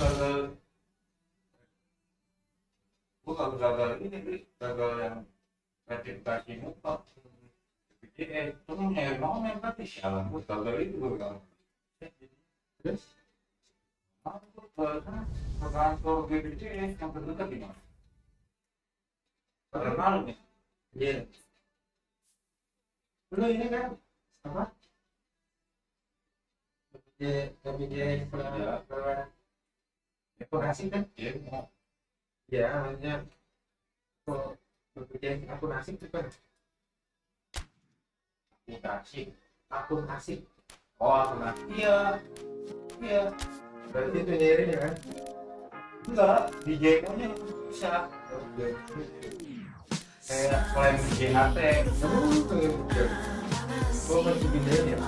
gagal, gue kalau gagal ini gagal yang sertifikasi mutlak jadi itu nyari momen tapi sialan gue gagal itu gue gagal terus aku ke kantor BPJS yang terdekat di mana? Pada malam nih iya lu ini kan apa? BPJS akunasi kan? Iya hanya BPJS akunasi itu kan akunasi oh akunasi iya berarti itu nyari ya kan? Enggak, di JK nya bisa kayak klaim JHT gue masih pindahin ya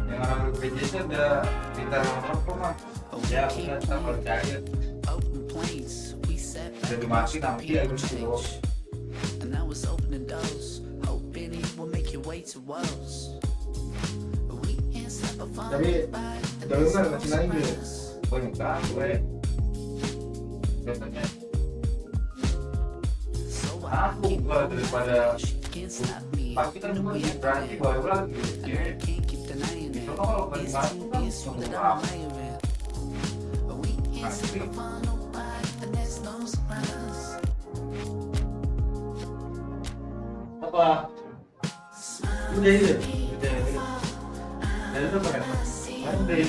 yang orang BPJS udah pintar ngomong kok mah ya udah kita percaya udah dimasukin nanti ya gue tapi dulu kan masih lain gitu banyak kan gue biasanya aku gue daripada pasti kan cuma berarti baru lagi itu kalau bagi masuk kan semua apa udah itu dan itu apa ya nanti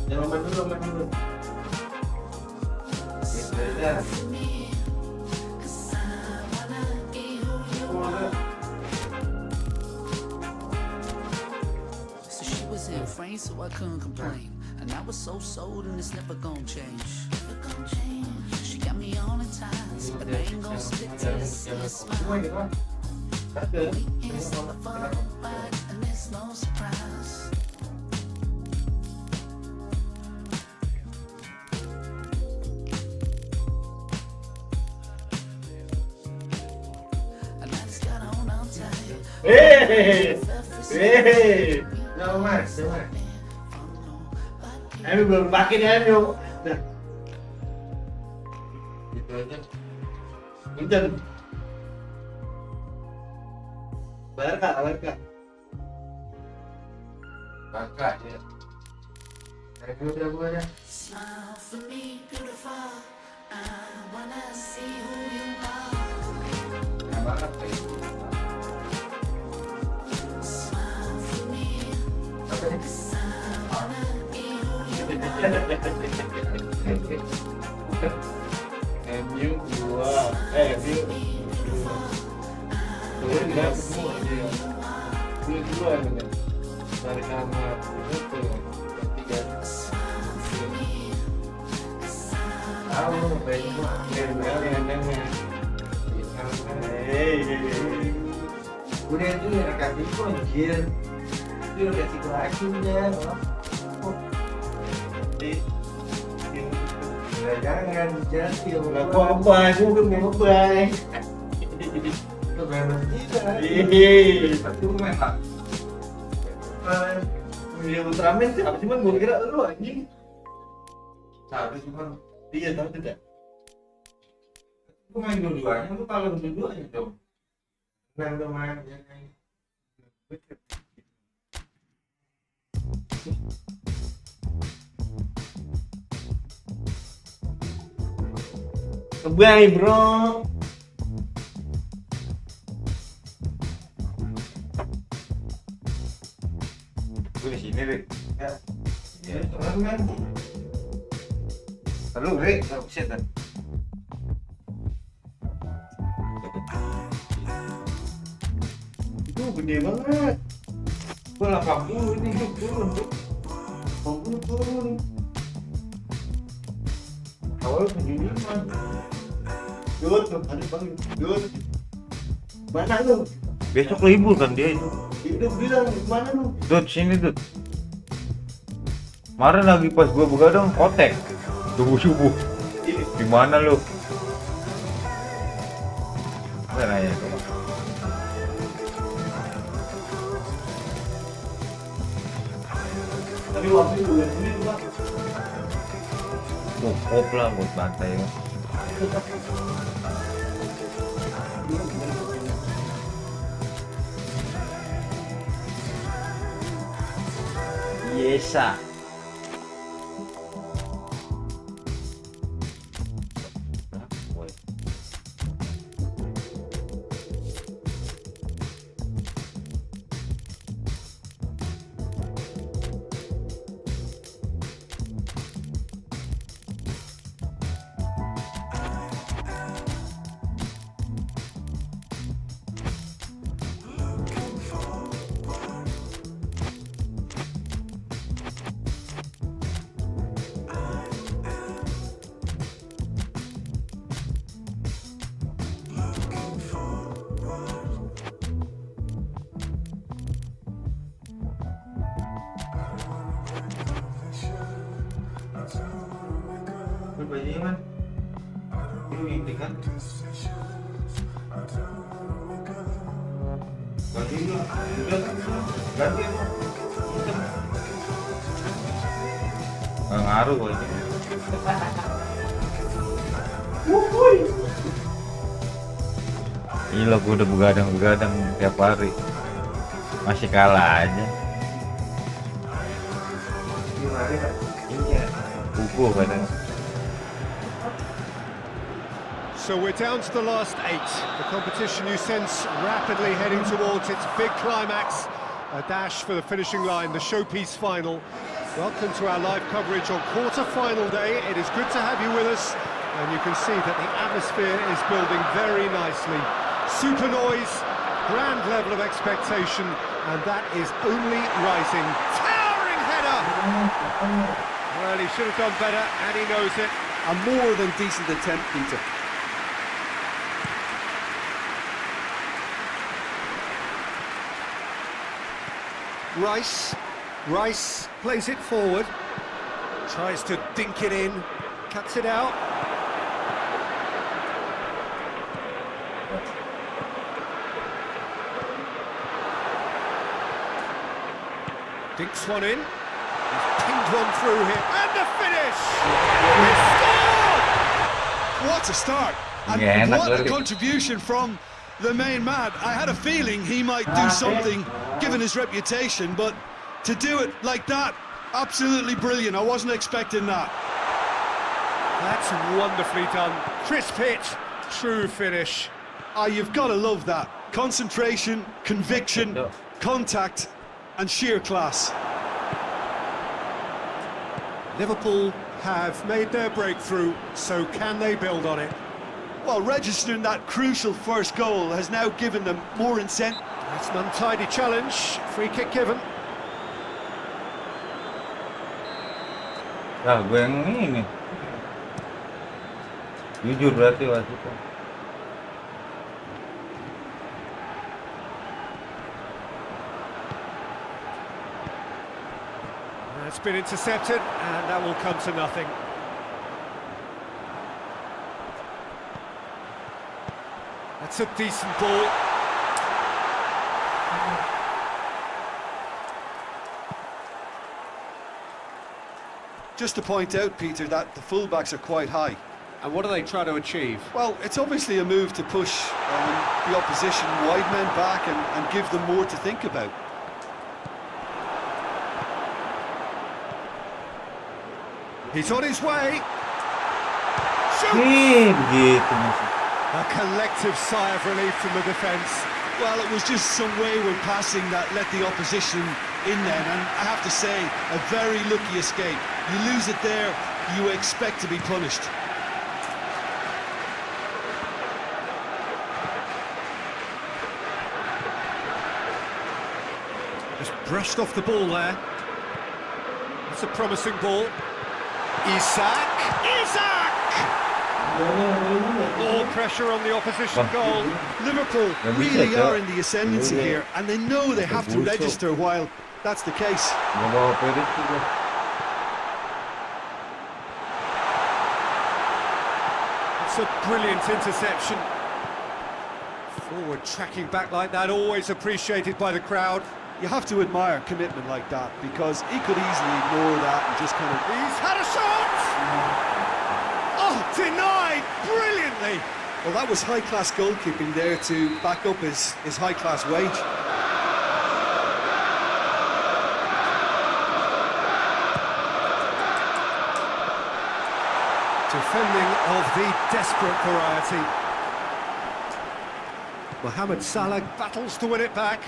jangan lupa dulu ya so I couldn't complain, and I was so sold, and it's never gonna change. She got me all in ties, but I ain't gonna stick to this. We ain't never far apart, and it's no surprise. And I just gotta hold on tight. Hey, no mas, Emi belum pakai nih Emi. Nah, gitu aja. Hujan. Barca. Kakak ya. Ayo udah gua ya. Smile for me, beautiful. I wanna see who you are. Yang banget kayak itu. Smile for me, Apa nih? 'cause I wanna be who you are. MU 2. MU. Tuh enggak semua dia. Dua kan. Dari kamar itu tuh ketiga. Tahu baik mah yang nanya. Udah itu yang kasih itu anjir. Itu udah kasih lakinya. Ya jangan jadi Enggak apa-apa, aku kan enggak apa-apa. itu benar tidak. Tapi memang Dia Ultraman siapa sih man? Gua kira lu anjing. tapi cuma Iya tahu tidak? lu main dua-duanya, lu kalau dua-duanya dong. Nang teman. Bye bro. Gue di sini deh. Ya. Ya, kan. Perlu deh, kalau bisa kan. Itu gede banget. Gue 80 ini gue turun. Turun. Awal 75. Dut, ada bang. Dut. Mana lu? Besok libur kan dia itu. Dia udah bilang mana lu? Dut, sini Dut. Kemarin lagi pas gua begadang kotek. Subuh-subuh. Di mana lu? Apa nanya? Tapi waktu itu bulan ini tuh Pak. Cukup lah buat bantai ya. Yesa. Bajunya man, lu inti kan? Ganti dulu, udah ganti apa? Nggak ngaruh kok ini. Gila, gue udah begadang tiap hari, masih kalah aja. Gimana Pak? Iya, kuku kadang. So we're down to the last 8. The competition you sense rapidly heading towards its big climax. A dash for the finishing line, the showpiece final. Welcome to our live coverage on quarter-final day. It is good to have you with us. And you can see that the atmosphere is building very nicely. Super noise, grand level of expectation, and that is only rising. Towering header! Well, he should have done better, and he knows it. A more than decent attempt, Peter. Rice plays it forward, tries to dink it in, cuts it out. Dinks one in, he's pinged one through here, and the finish! He scored! What a start! And Yeah, what a really. contribution from the main man. I had a feeling he might do something, given his reputation, but to do it like that, absolutely brilliant. I wasn't expecting that. That's wonderfully done. Crisp hit, true finish. Ah, you've got to love that. Concentration, conviction, contact, and sheer class. Liverpool have made their breakthrough, so can they build on it? Well, registering that crucial first goal has now given them more incentive. That's an untidy challenge, free kick given. Nah, gue yang ini. Jujur berarti wasitnya. It's been intercepted, and that will come to nothing. That's a decent ball. Just to point out, Peter, that the fullbacks are quite high. And what do they try to achieve? Well, it's obviously a move to push the opposition wide men back and give them more to think about. He's on his way. Begitu masih. A collective sigh of relief from the defence. Well, it was just some wayward passing that let the opposition in then, and I have to say, a very lucky escape. You lose it there, you expect to be punished. Just brushed off the ball there. That's a promising ball. Isak! All pressure on the opposition goal. Liverpool really are in the ascendancy here, and they know they have to register while that's the case. It's a brilliant interception. Forward tracking back like that, always appreciated by the crowd. You have to admire commitment like that, because he could easily ignore that and just kind of... He's had a shot! Oh, denied brilliantly! Well, that was high-class goalkeeping there to back up his high-class wage. Defending of the desperate variety. Mohamed Salah battles to win it back.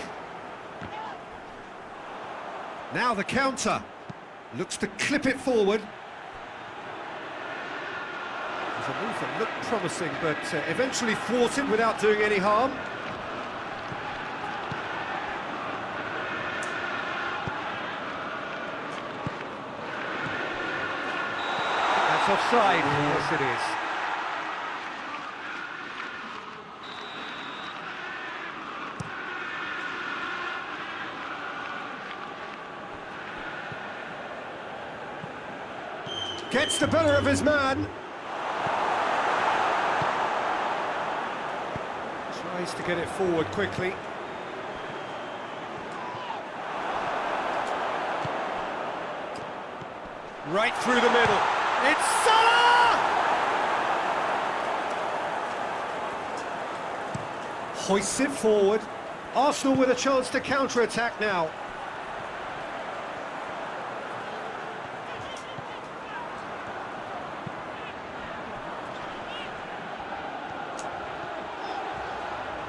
Now the counter. Looks to clip it forward. There's a move that looked promising, but eventually thwarted without doing any harm. That's offside. Yes, it is. Gets the better of his man. Tries to get it forward quickly. Right through the middle. It's Salah! Hoists it forward. Arsenal with a chance to counter-attack now.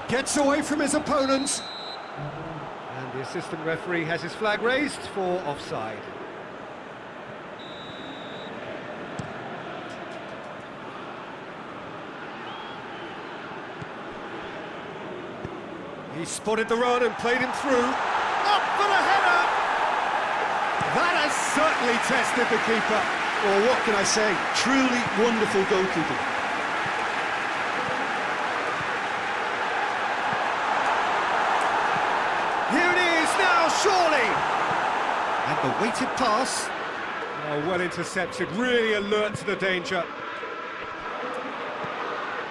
Gets away from his opponents. And the assistant referee has his flag raised for offside. He spotted the run and played him through. Up for the header! That has certainly tested the keeper. Well, what can I say? Truly wonderful goalkeeping. Here it is now, surely! And the weighted pass. Oh, well intercepted, really alert to the danger.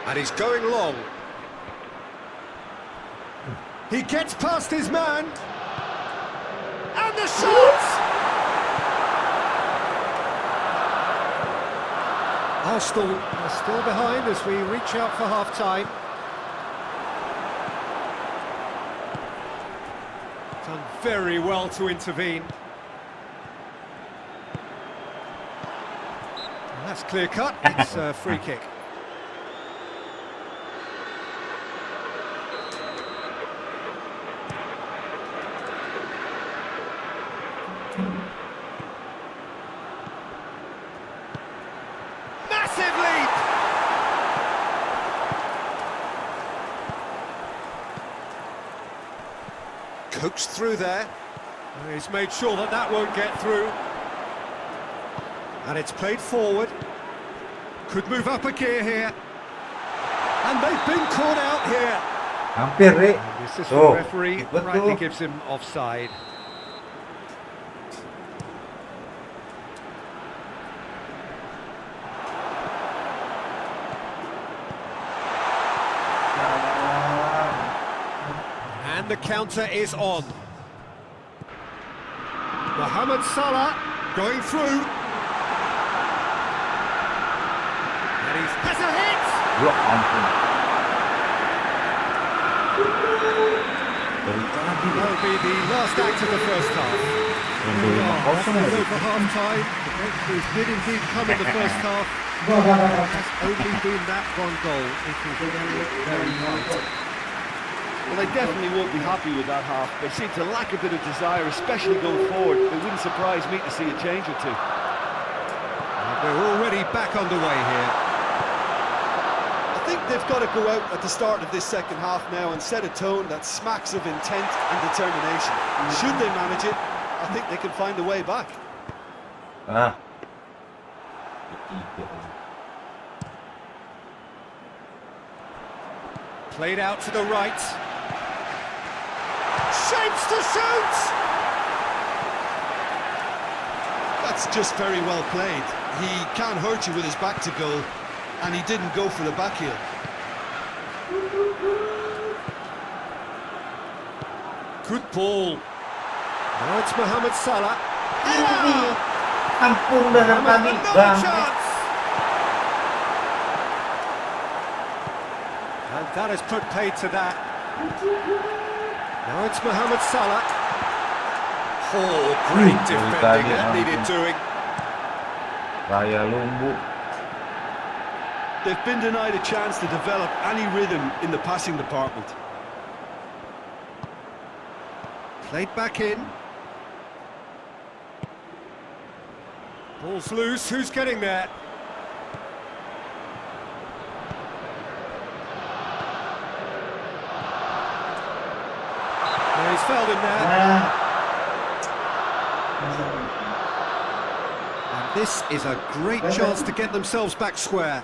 And he's going long. He gets past his man. And the shot! Arsenal are still behind as we reach out for half-time. very well to intervene. That's clear cut, it's a free kick. Massive leap! Coached through there. He's made sure that that won't get through. And it's played forward. Could move up a gear here. And they've been caught out here. Mampir, Rik. And the assistant Tuh, referee betul. rightly gives him offside. And the counter is on. Mohamed Salah going through. And he has a hit! Ya ampun. Dari tadi That'll be the last act of the first half. Rendul 5-0 ya. Over half-time. The breakthrough did indeed come in the first half. Has only been that one goal. It was very tight. Well, they definitely won't be happy with that half. They seem to lack a bit of desire, especially going forward. It wouldn't surprise me to see a change or two. And we're already back underway here. I think they've got to go out at the start of this second half now and set a tone that smacks of intent and determination. Should they manage it, I think they can find a way back. Ah. Played out to the right. Shapes to shoot! That's just very well played. He can't hurt you with his back to goal, and he didn't go for the back heel. Good ball. Now it's Mohamed Salah. Kampung dengan tadi Another bang. chance! And that has put paid to that. Now it's Mohamed Salah. Oh, great defending, that needed doing. Raya lumbu. They've been denied a chance to develop any rhythm in the passing department. Played back in. Ball's loose, who's getting there? Oh, he's fouled him there. And this is a great chance to get themselves back square.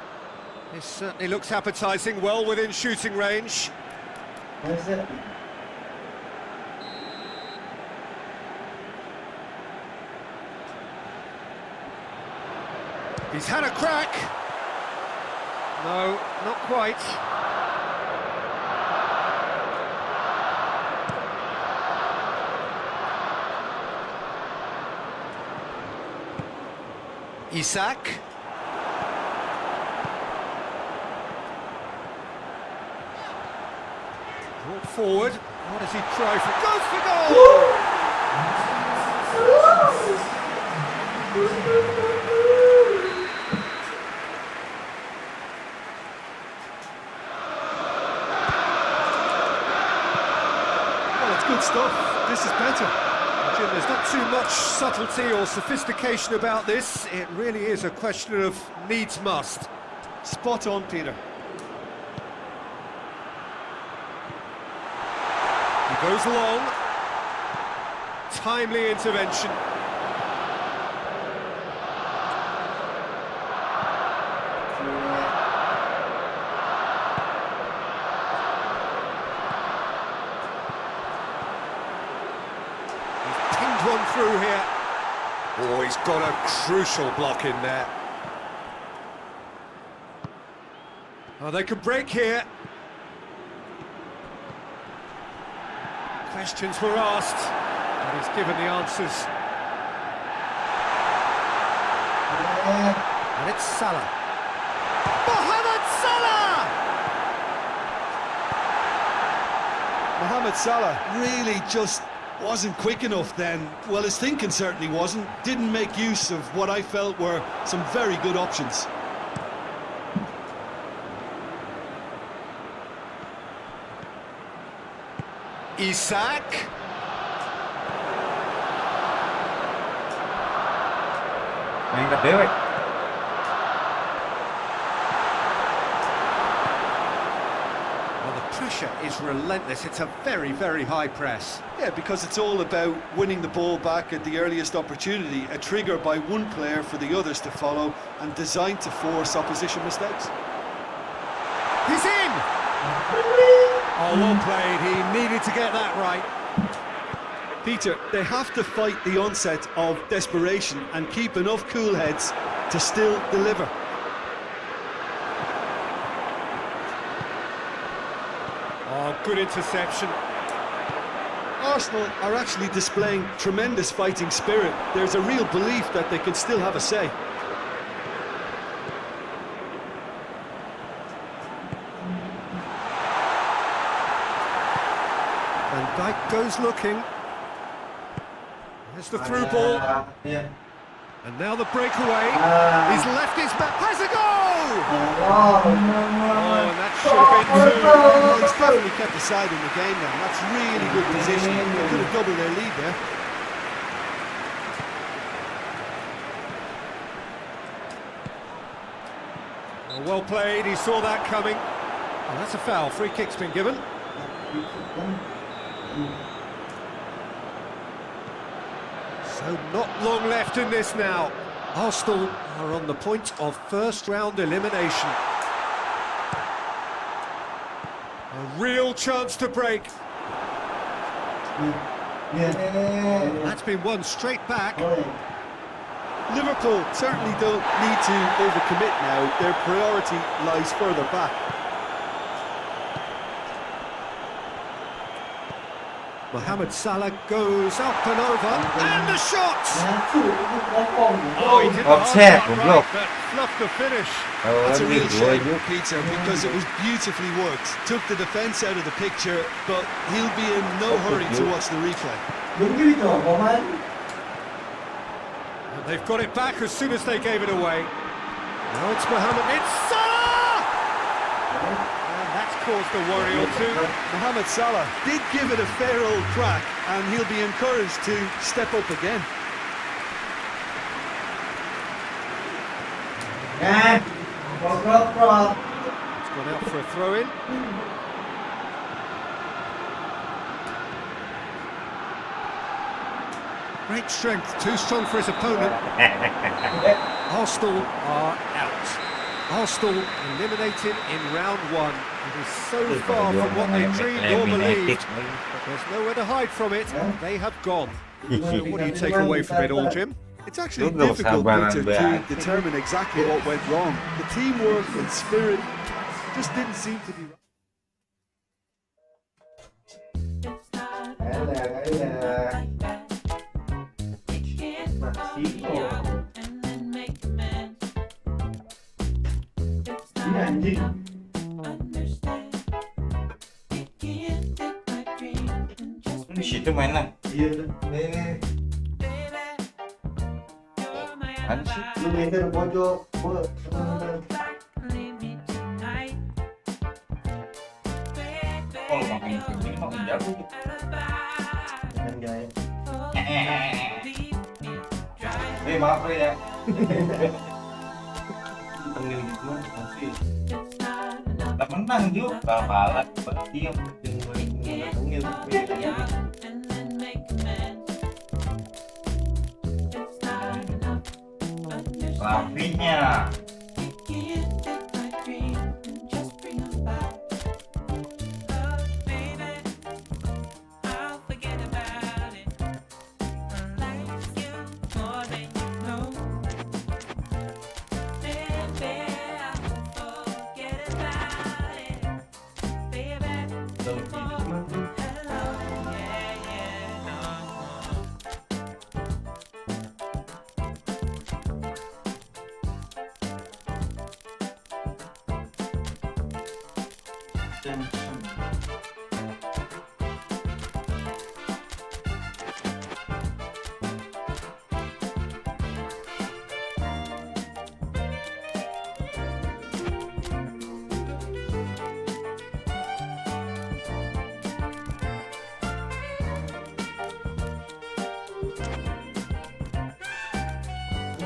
This certainly looks appetising, well within shooting range. He's had a crack. No, not quite. Isak. Brought forward. What does he try for? Goes for goal! Good stuff. This is better. Jim, there's not too much subtlety or sophistication about this. It really is a question of needs must. Spot on, Peter. He goes long. Timely intervention. One through here. Oh, he's got a crucial block in there. Oh, they could break here. Questions were asked, and he's given the answers. And it's Salah. Mohamed Salah! Mohamed Salah really just Wasn't quick enough then. Well, his thinking certainly wasn't. Didn't make use of what I felt were some very good options. Isak. Main dewek. Well, the pressure is relentless. It's a very, very high press. Yeah, because it's all about winning the ball back at the earliest opportunity, a trigger by one player for the others to follow, and designed to force opposition mistakes. He's in! Oh, well played. He needed to get that right. Peter, they have to fight the onset of desperation and keep enough cool heads to still deliver. Oh, good interception. Arsenal are actually displaying tremendous fighting spirit. There's a real belief that they can still have a say. Van Dijk goes looking. There's the through ball. Iya. And now the breakaway. He's left his back. Has a goal! Wow. Oh, and that should have been two. Well, he's definitely kept the side in the game now. That's really good positioning. They could have doubled their lead there. Oh, well played. He saw that coming. Oh, that's a foul. Free kick's been given. So not long left in this now. Arsenal are on the point of first-round elimination. A real chance to break. That's been won straight back. Liverpool certainly don't need to overcommit now. Their priority lies further back. Mohamed Salah goes up and over, and the shot! Oh, he did the offset, hard part block. right, but fluffed the finish. That's a real shame, Dua. Peter, because it was beautifully worked. Took the defence out of the picture, but he'll be in no hurry to watch the replay. And they've got it back as soon as they gave it away. Now it's Mohamed, it's Salah! And that's caused a worry or two. Mohamed Salah did give it a fair old crack, and he'll be encouraged to step up again. It's gone out for a throw-in. Great strength, too strong for his opponent. Arsenal are out. Arsenal eliminated in round one. It is so far from what they dreamed or believed. But there's nowhere to hide from it. They have gone. So what do you take away from it all, Jim? It's actually Look, difficult, Sabaran Peter, back. to determine exactly what went wrong. The teamwork and spirit just didn't seem to be right. Di situ mainan. Iya, ini Kan sih. lu meter pojok, Oh, makin ini makin jago tuh. kan guys. Maaf ya. Panggil gitu masih. Tak menang juga, kalah, diam. Rapinya.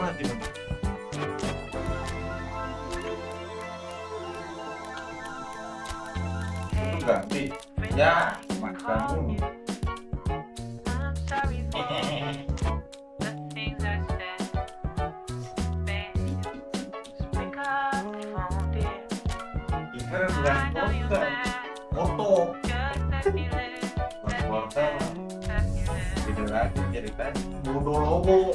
mati. Itu ganti. Ya, makan dulu. Ikan bukan porter, foto. Bukan porter. Tidak lagi ceritanya. Bodoh logo.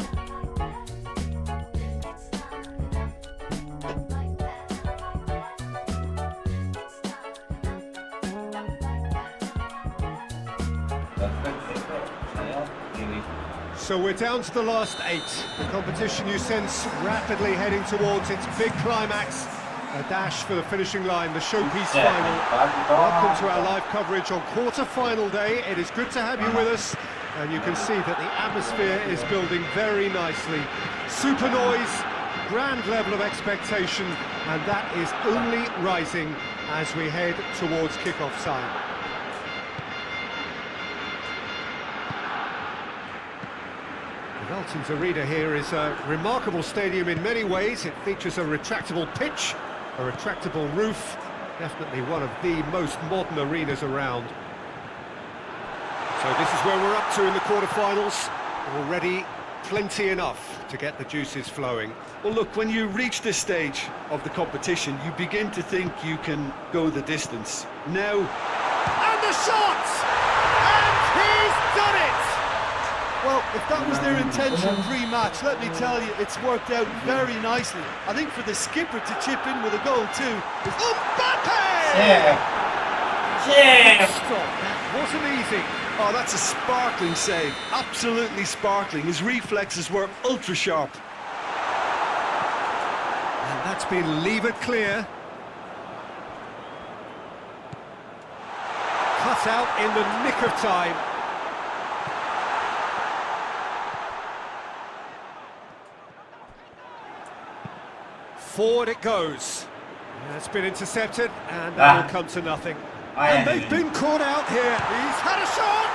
So we're down to the last 8. The competition you sense rapidly heading towards its big climax. A dash for the finishing line, the showpiece final. Welcome to our live coverage on quarter-final day. It is good to have you with us. And you can see that the atmosphere is building very nicely. Super noise, grand level of expectation, and that is only rising as we head towards kick-off time. Velton's Arena here is a remarkable stadium in many ways. It features a retractable pitch, a retractable roof, definitely one of the most modern arenas around. So this is where we're up to in the quarterfinals. Already plenty enough to get the juices flowing. Well, look, when you reach this stage of the competition, you begin to think you can go the distance. Now, And the shot! And he's done it! well, if that was their intention pre-match, let me tell you, it's worked out very nicely. I think for the skipper to chip in with a goal too is Mbappe! Yeah. Yeah. Stop, that wasn't easy. Oh, that's a sparkling save. Absolutely sparkling. His reflexes were ultra sharp. And that's been levered clear. Cut out in the nick of time. Forward it goes. That's been intercepted, and that will come to nothing. And they've been caught out here. He's had a shot!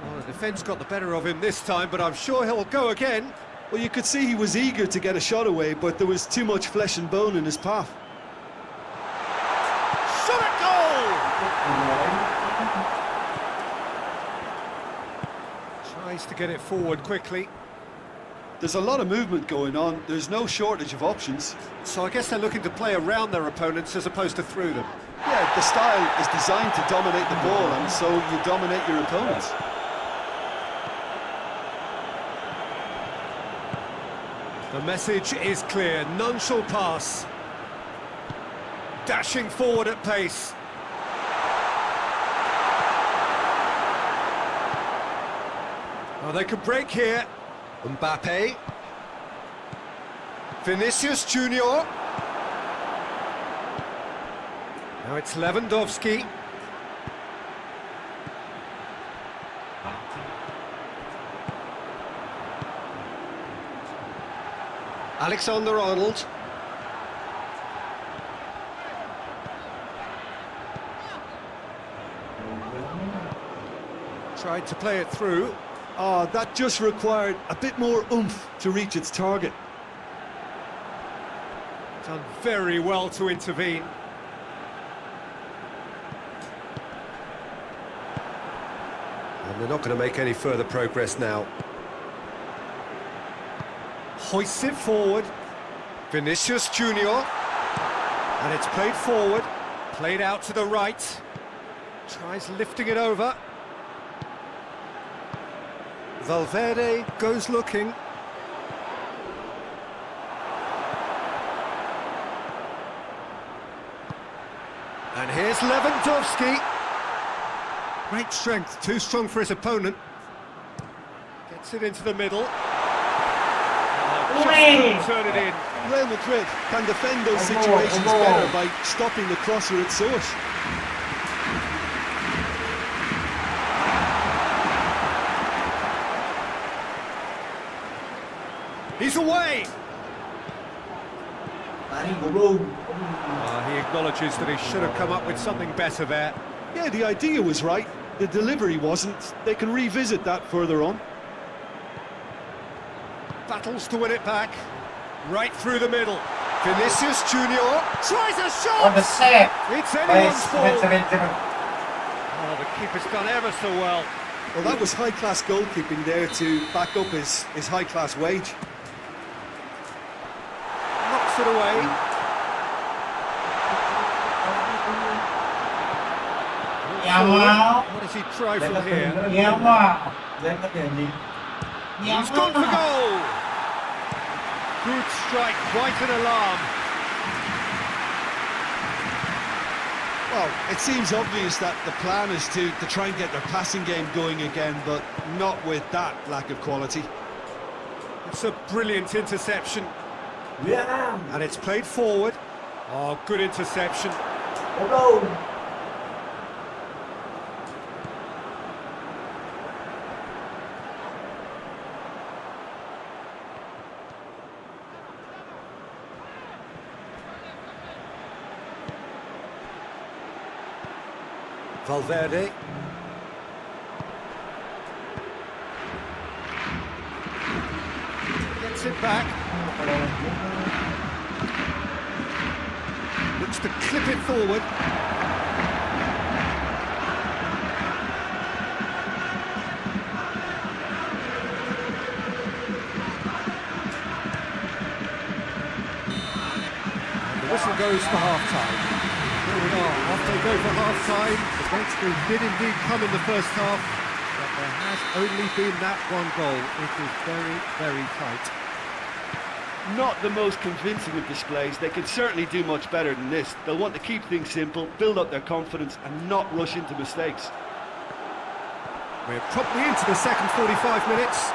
Well, the defence got the better of him this time, but I'm sure he'll go again. Well, you could see he was eager to get a shot away, but there was too much flesh and bone in his path. Shot at goal! Tries to get it forward quickly. There's a lot of movement going on. There's no shortage of options. So I guess they're looking to play around their opponents as opposed to through them. Yeah, the style is designed to dominate the ball, and so you dominate your opponents. The message is clear, none shall pass. Dashing forward at pace. Oh, they could break here. Mbappe. Vinicius Junior. Now it's Lewandowski. Alexander-Arnold. Tried to play it through. Oh, that just required a bit more oomph to reach its target. Done very well to intervene. And they're not going to make any further progress now. Hoists it forward. Vinicius Junior. And it's played forward. Played out to the right. Tries lifting it over. Valverde goes looking. And here's Lewandowski. Great strength, too strong for his opponent. Gets it into the middle. Just couldn't turn it in. Real Madrid can defend those situations better by stopping the crosser at source. He's away. Tadi goblok. He acknowledges that he should have come up with something better there. Yeah, the idea was right. The delivery wasn't. They can revisit that further on. Battles to win it back. Right through the middle. Vinicius Junior tries a shot! On the set. It's Guys, anyone's fault. 7-7. Oh, the keeper's done ever so well. Well, that was high-class goalkeeping there to back up his high-class wage. Knocks it away. Yamal. What does he try from here? Yamal. He's gone for goal! Good strike, quite an alarm. Well, it seems obvious that the plan is to try and get their passing game going again, but not with that lack of quality. It's a brilliant interception. And it's played forward. Oh, good interception. Valverde. Gets it back. Looks to clip it forward. And the whistle goes for half-time. Here we are, off they go for half-time. The breakthrough did indeed come in the first half, but there has only been that one goal. It is very, very tight. Not the most convincing of displays. They could certainly do much better than this. They'll want to keep things simple, build up their confidence and not rush into mistakes. We're promptly into the second 45 minutes.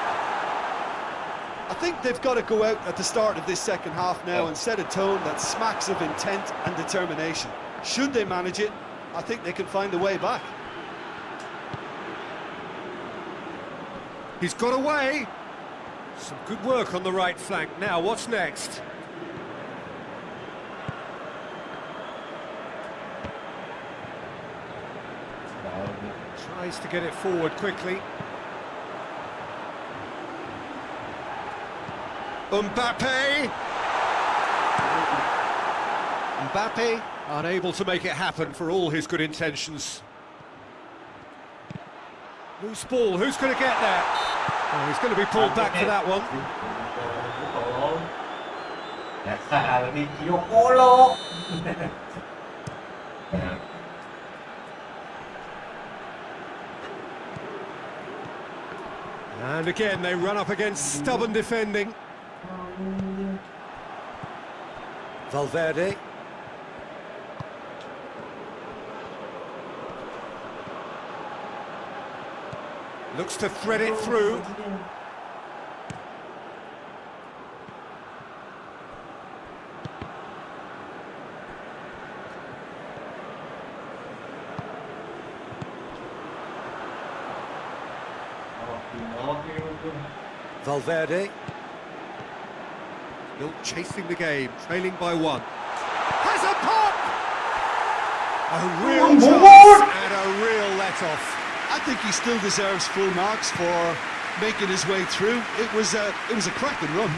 I think they've got to go out at the start of this second half now and set a tone that smacks of intent and determination. Should they manage it, I think they can find a way back. He's got away. Some good work on the right flank. Now, what's next? Tries to get it forward quickly. Mbappe! Mbappe unable to make it happen for all his good intentions. Loose ball, who's going to get there? Oh, he's going to be pulled back for that one. And again, they run up against stubborn defending. Valverde. Looks to thread it through. Valverde. Still chasing the game, trailing by one. Has a pop! A real chance and a real let-off. I think he still deserves full marks for making his way through. It was a cracking run.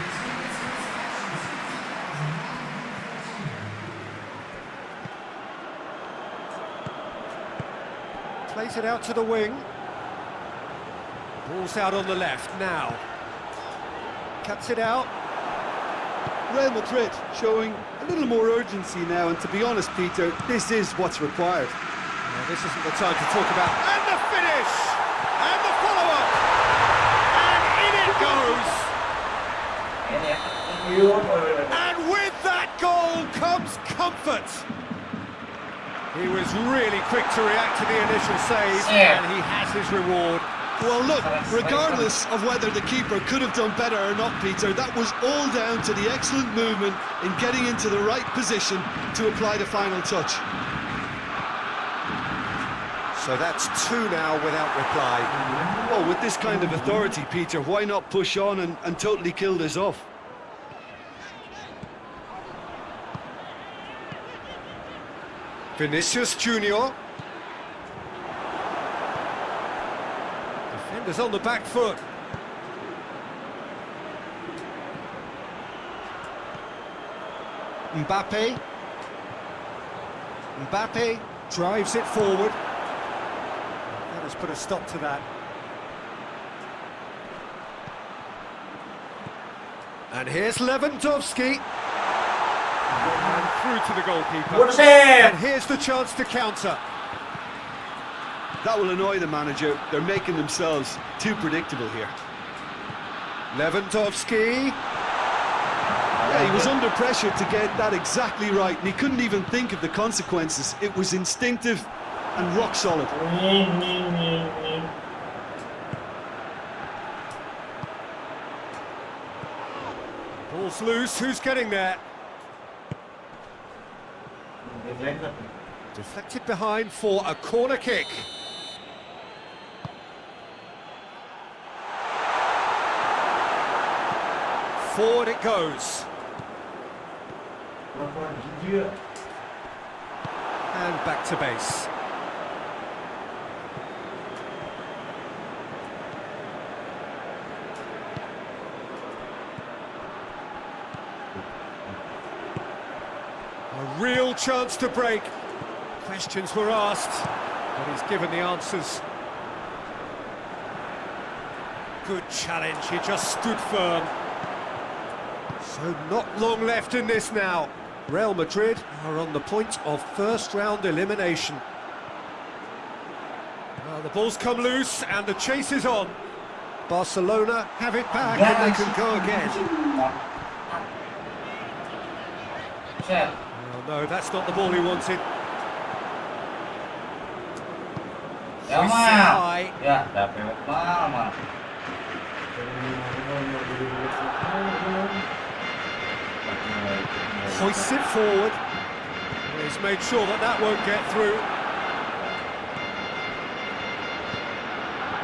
Plays it out to the wing. Ball's out on the left now. Cuts it out. Real Madrid showing a little more urgency now, and to be honest, Peter, this is what's required. Well, this isn't the time to talk about. And the finish! And the follow-up! And in it goes! And with that goal comes comfort! He was really quick to react to the initial save, and he has his reward. Well, look, regardless of whether the keeper could have done better or not, Peter, that was all down to the excellent movement in getting into the right position to apply the final touch. So that's two now without reply. Well, with this kind of authority, Peter, why not push on and totally kill this off? Vinicius Junior. Defenders on the back foot. Mbappe. Mbappe drives it forward. That has put a stop to that. And here's Lewandowski. And through to the goalkeeper. Good save! And here's the chance to counter. That will annoy the manager. They're making themselves too predictable here. Lewandowski. Yeah, he was under pressure to get that exactly right, and he couldn't even think of the consequences. It was instinctive and rock solid. Ball's loose, who's getting there? Deflected behind for a corner kick. Forward it goes. And back to base. A real chance to break. Questions were asked, but he's given the answers. Good challenge, he just stood firm. So not long left in this now. Real Madrid are on the point of first-round elimination. The ball's come loose and the chase is on. Barcelona have it back and they can go again. Oh, no, that's not the ball he wanted. Hoists it high. Ya, dapat lama. Hoists it forward. He's made sure that that won't get through.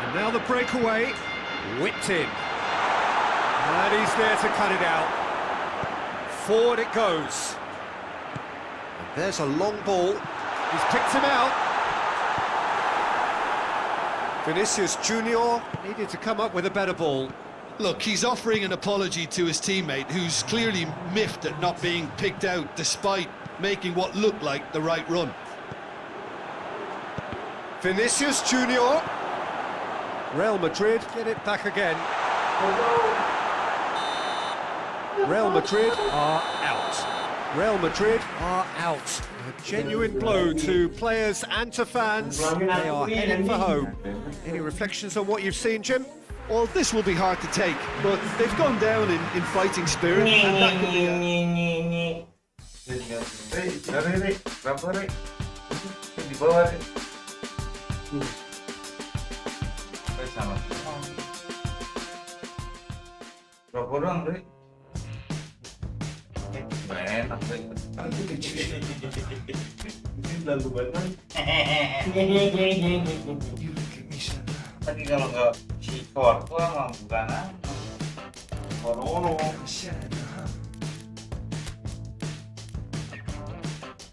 And now the breakaway, whipped in. And he's there to cut it out. Forward it goes. And there's a long ball. He's picked him out. Vinicius Junior needed to come up with a better ball. Look, he's offering an apology to his teammate, who's clearly miffed at not being picked out despite making what looked like the right run. Vinicius Junior. Real Madrid get it back again. Real Madrid are out. Real Madrid are out. A genuine blow to players and to fans. They are heading for home. Any reflections on what you've seen, Jim? Well, this will be hard to take, but they've gone down in fighting spirit, and that could be Di bawah. Sama. Berapa doang, Dri? Enak, Dri. Lalu banget. Tadi kalau nggak si Korto emang bukan apa. Kono.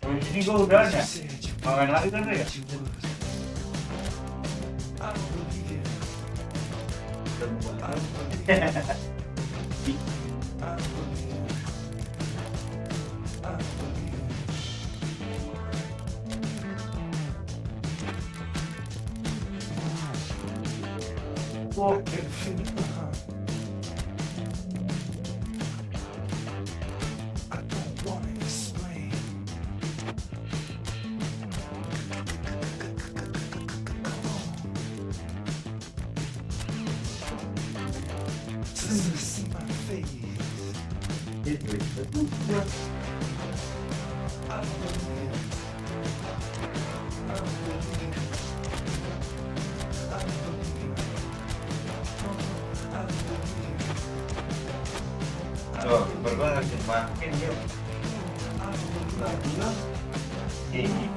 Di sini gua udah ya. Main lagi kan ya? Tuh, berbang harus makin yuk. Ini.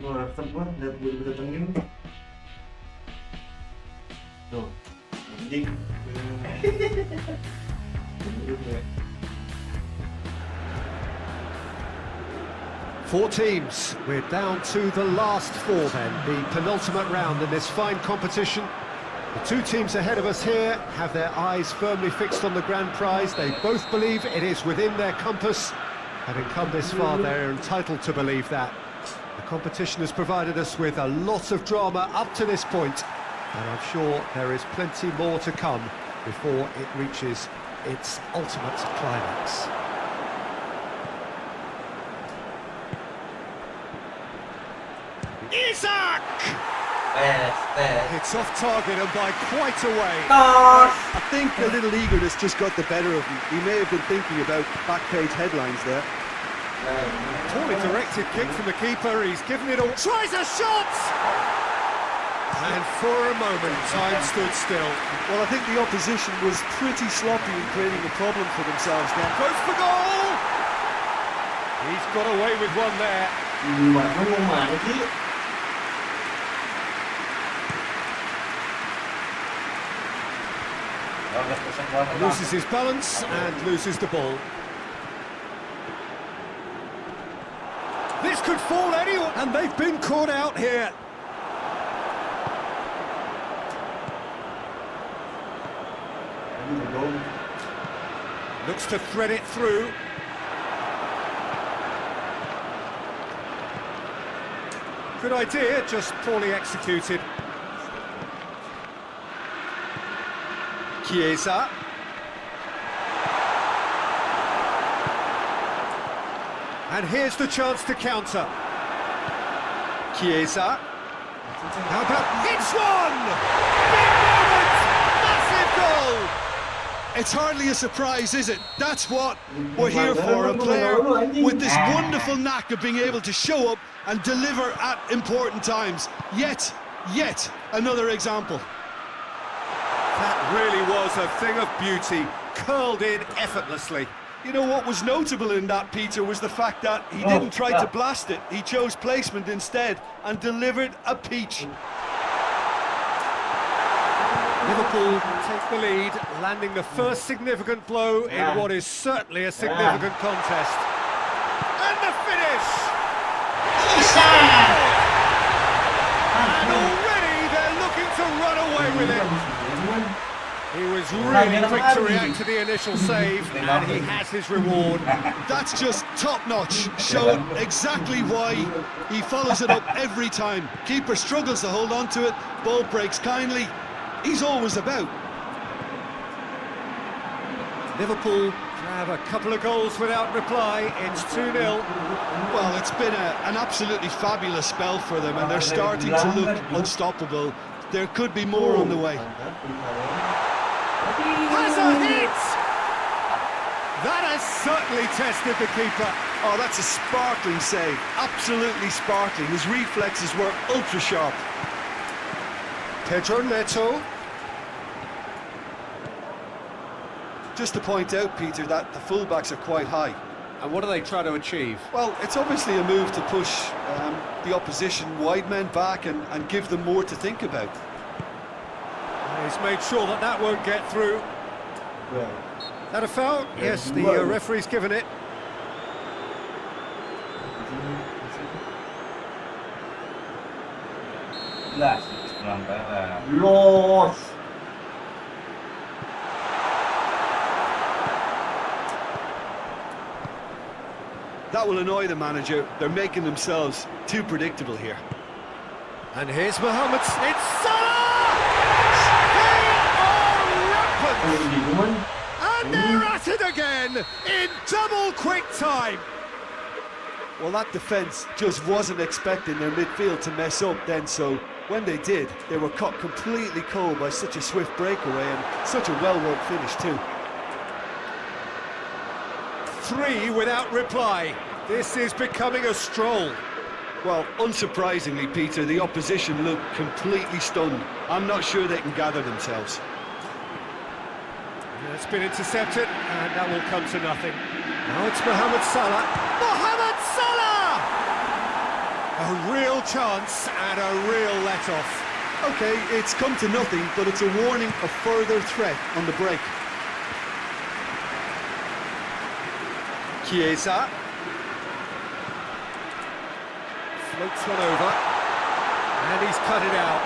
Wah, sempat lihat gue datengin. Tuh, anjing. Four teams. We're down to the last four then, the penultimate round in this fine competition. The two teams ahead of us here have their eyes firmly fixed on the grand prize. They both believe it is within their compass. Having come this far, they're entitled to believe that. The competition has provided us with a lot of drama up to this point, and I'm sure there is plenty more to come before it reaches its ultimate climax. Isaac! It's off target and by quite a way. I think a little eagerness just got the better of him. He may have been thinking about back page headlines there. Poorly directed kick from the keeper, he's given it all. Tries a shot! And for a moment, time stood still. Well, I think the opposition was pretty sloppy in creating a problem for themselves then. Goes for goal! He's got away with one there. Loses his balance and loses the ball. This could fall anywhere, and they've been caught out here. Looks to thread it through. Good idea, just poorly executed. Chiesa. And here's the chance to counter. Chiesa. How about hits one! Big moment! Massive goal! It's hardly a surprise, is it? That's what we're here for, a player with this wonderful knack of being able to show up and deliver at important times. Yet another example. That really was a thing of beauty, curled in effortlessly. You know what was notable in that, Peter, was the fact that he didn't try to blast it. He chose placement instead and delivered a peach. Liverpool take the lead, landing the first significant blow in what is certainly a significant contest. And the finish! And already they're looking to run away with it. He was really quick to react to the initial save, and he has his reward. That's just top-notch, showing exactly why he follows it up every time. Keeper struggles to hold on to it, ball breaks kindly. He's always about. Liverpool have a couple of goals without reply. It's 2-0. Well, it's been an absolutely fabulous spell for them, and they're starting to look unstoppable. There could be more on the way. Has a hit! That has certainly tested the keeper. Oh, that's a sparkling save. Absolutely sparkling. His reflexes were ultra sharp. Pedro Neto. Just to point out, Peter, that the fullbacks are quite high. And what do they try to achieve? Well, it's obviously a move to push the opposition wide men back and give them more to think about. He's made sure that that won't get through. That a foul? Yes, the referee's given it. Jelas pelanggaran. Los. That will annoy the manager. They're making themselves too predictable here. And here's Mohamed. It's Salah! They are rampant! And they're at it again in double quick time. Well, that defence just wasn't expecting their midfield to mess up then, so when they did, they were caught completely cold by such a swift breakaway and such a well-worked finish too. 3 without reply. This is becoming a stroll. Well, unsurprisingly, Peter, the opposition look completely stunned. I'm not sure they can gather themselves. It's been intercepted, and that will come to nothing. Now it's Mohamed Salah. Mohamed Salah! A real chance and a real let-off. Okay, it's come to nothing, but it's a warning of further threat on the break. Chiesa. Floats one over, and he's cut it out.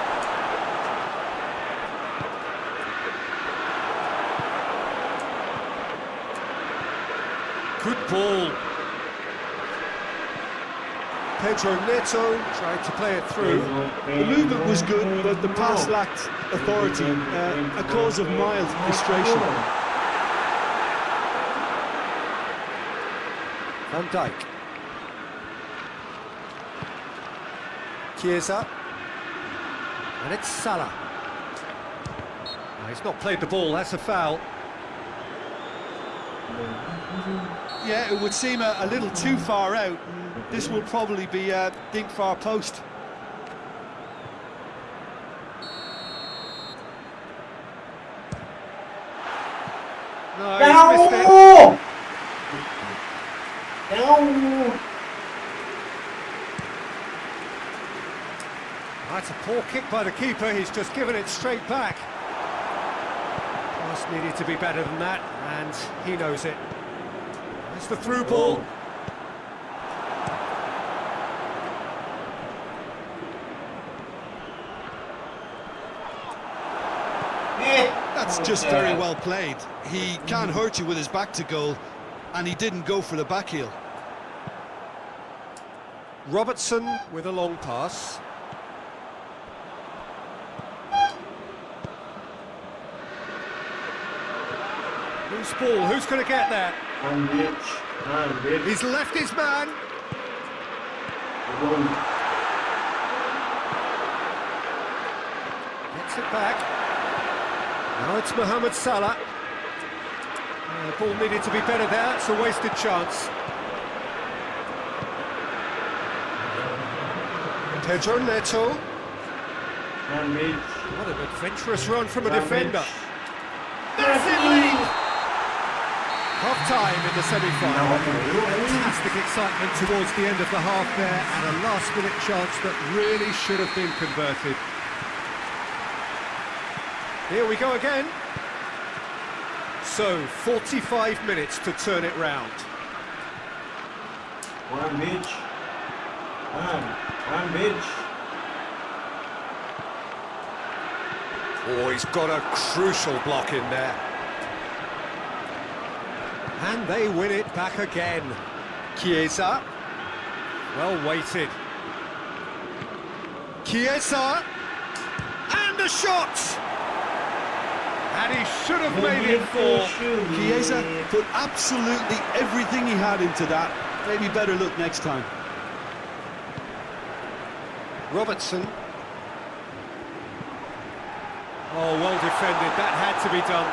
Good ball. Pedro Neto Tried to play it through. The movement was good, but the pass lacked authority, a cause of mild frustration. Van Dijk. Chiesa. And it's Salah. Oh, he's not played the ball, that's a foul. Yeah, it would seem a little too far out. This will probably be deep far post. No, he's missed it. That's a poor kick by the keeper, he's just given it straight back. Pass needed to be better than that, and he knows it. It's the through ball. That's just very well played. He can't hurt you with his back to goal, and he didn't go for the back heel. Robertson with a long pass. Loose ball, who's going to get there? He's left his man. Gets it back. Now it's Mohamed Salah. The ball needed to be better there, it's a wasted chance. Pedro Neto. What an adventurous run from a defender. That's it, lead! Half-time in the semi-final. Fantastic excitement towards the end of the half there, and a last-minute chance that really should have been converted. Here we go again. So, 45 minutes to turn it round. Oh, he's got a crucial block in there. And they win it back again. Chiesa. Well weighted. Chiesa. And the shot! And he should have made it 4. Chiesa put absolutely everything he had into that. Maybe better look next time. Robertson. Oh, well defended. That had to be done.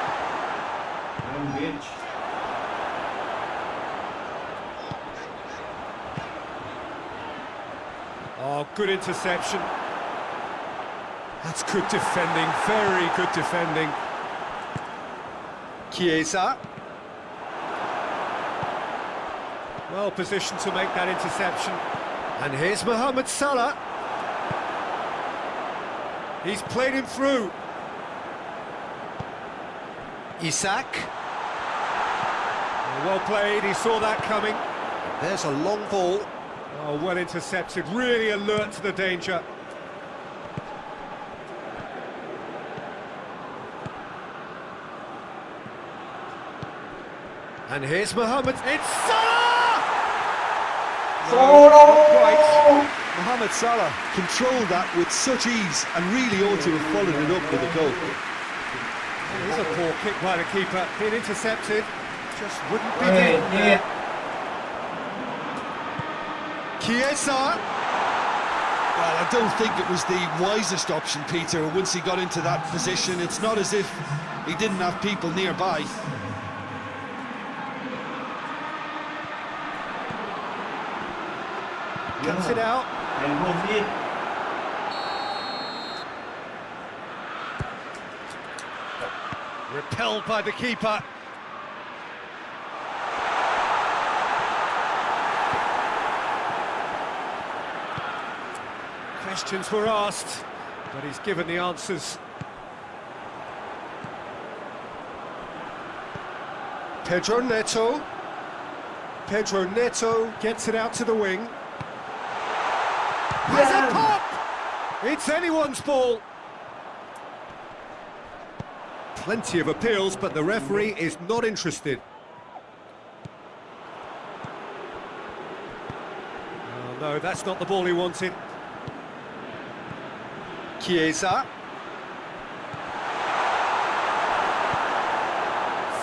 Oh, good interception. That's good defending. Very good defending. Chiesa. Well positioned to make that interception. And here's Mohamed Salah. He's played him through. Isak. Well played, he saw that coming. There's a long ball. Oh, well intercepted, really alert to the danger. And here's Mohammed. It's Salah! Not quite. Mohamed Salah controlled that with such ease and really ought to have followed it up with a goal. Here's a poor kick by the keeper. Been intercepted. Just wouldn't be there. Chiesa. Well, I don't think it was the wisest option, Peter. Once he got into that position, it's not as if he didn't have people nearby. Cuts it out. Repelled by the keeper. Questions were asked, but he's given the answers. Pedro Neto. Pedro Neto gets it out to the wing. There's a pop! It's anyone's ball. Plenty of appeals, but the referee is not interested. Oh, no, that's not the ball he wanted. Chiesa.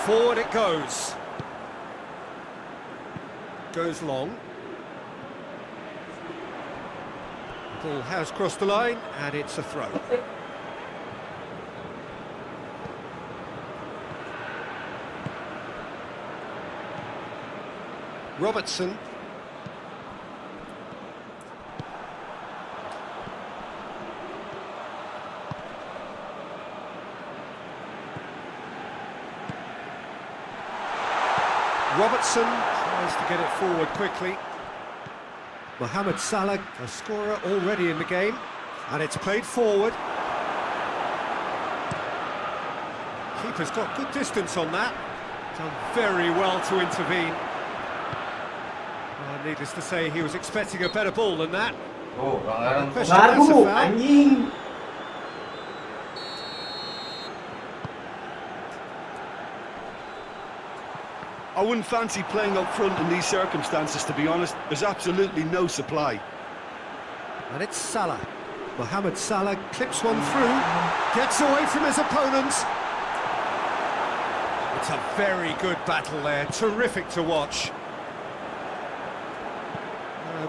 Forward it goes. Goes long. Ball has crossed the line, and it's a throw. Robertson. Robertson tries to get it forward quickly. Mohamed Salah, a scorer already in the game, and it's played forward. Keeper's got good distance on that. Done very well to intervene. Well, needless to say, he was expecting a better ball than that. Oh, Question, that's a foul. Anjing. I wouldn't fancy playing up front in these circumstances, to be honest. There's absolutely no supply. And it's Salah. Mohamed Salah clips one through, gets away from his opponents. It's a very good battle there, terrific to watch.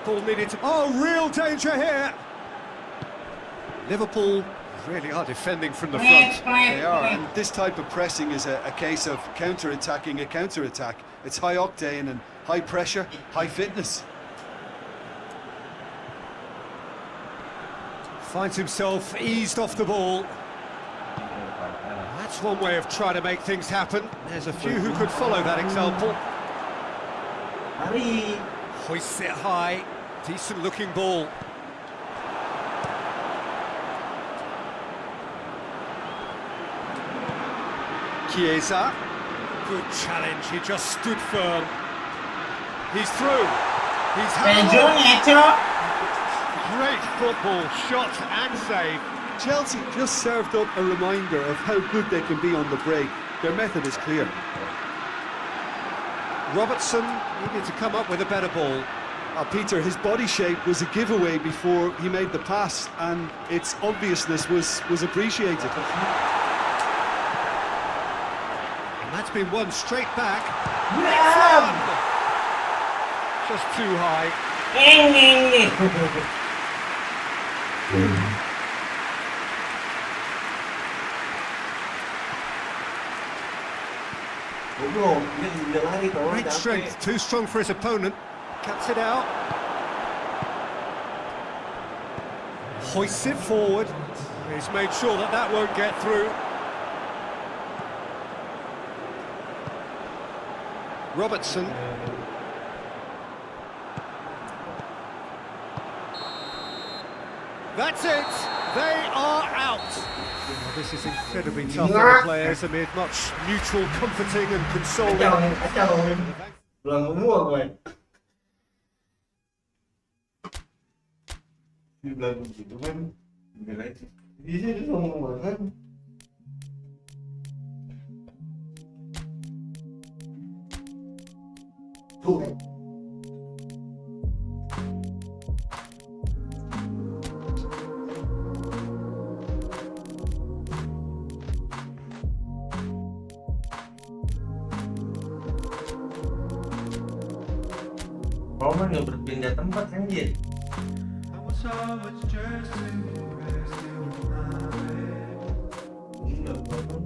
Ball needed to... Oh, real danger here! Liverpool really are defending from the front. They are, and this type of pressing is a case of counter-attacking a counter-attack. It's high octane and high pressure, high fitness. Finds himself eased off the ball. That's one way of trying to make things happen. There's a few who could follow that example. Lari. Hoists it high, decent looking ball. Chiesa. Good challenge, he just stood firm. He's through. He's had great football, shot and save. Chelsea just served up a reminder of how good they can be on the break. Their method is clear. Robertson needed to come up with a better ball. Peter, his body shape was a giveaway before he made the pass, and its obviousness was appreciated. And that's been won straight back. Just too high. Great strength, too strong for his opponent. Cuts it out. Hoists it forward. He's made sure that that won't get through. Robertson. That's it. They are out. Well, this is incredibly tough for the players amid much mutual comforting and consoling. Lần muốn rồi. Lần chỉ đúng không? Người lấy đi chứ không mở hết. Roman nggak berpindah tempat anjir. Gila, Roman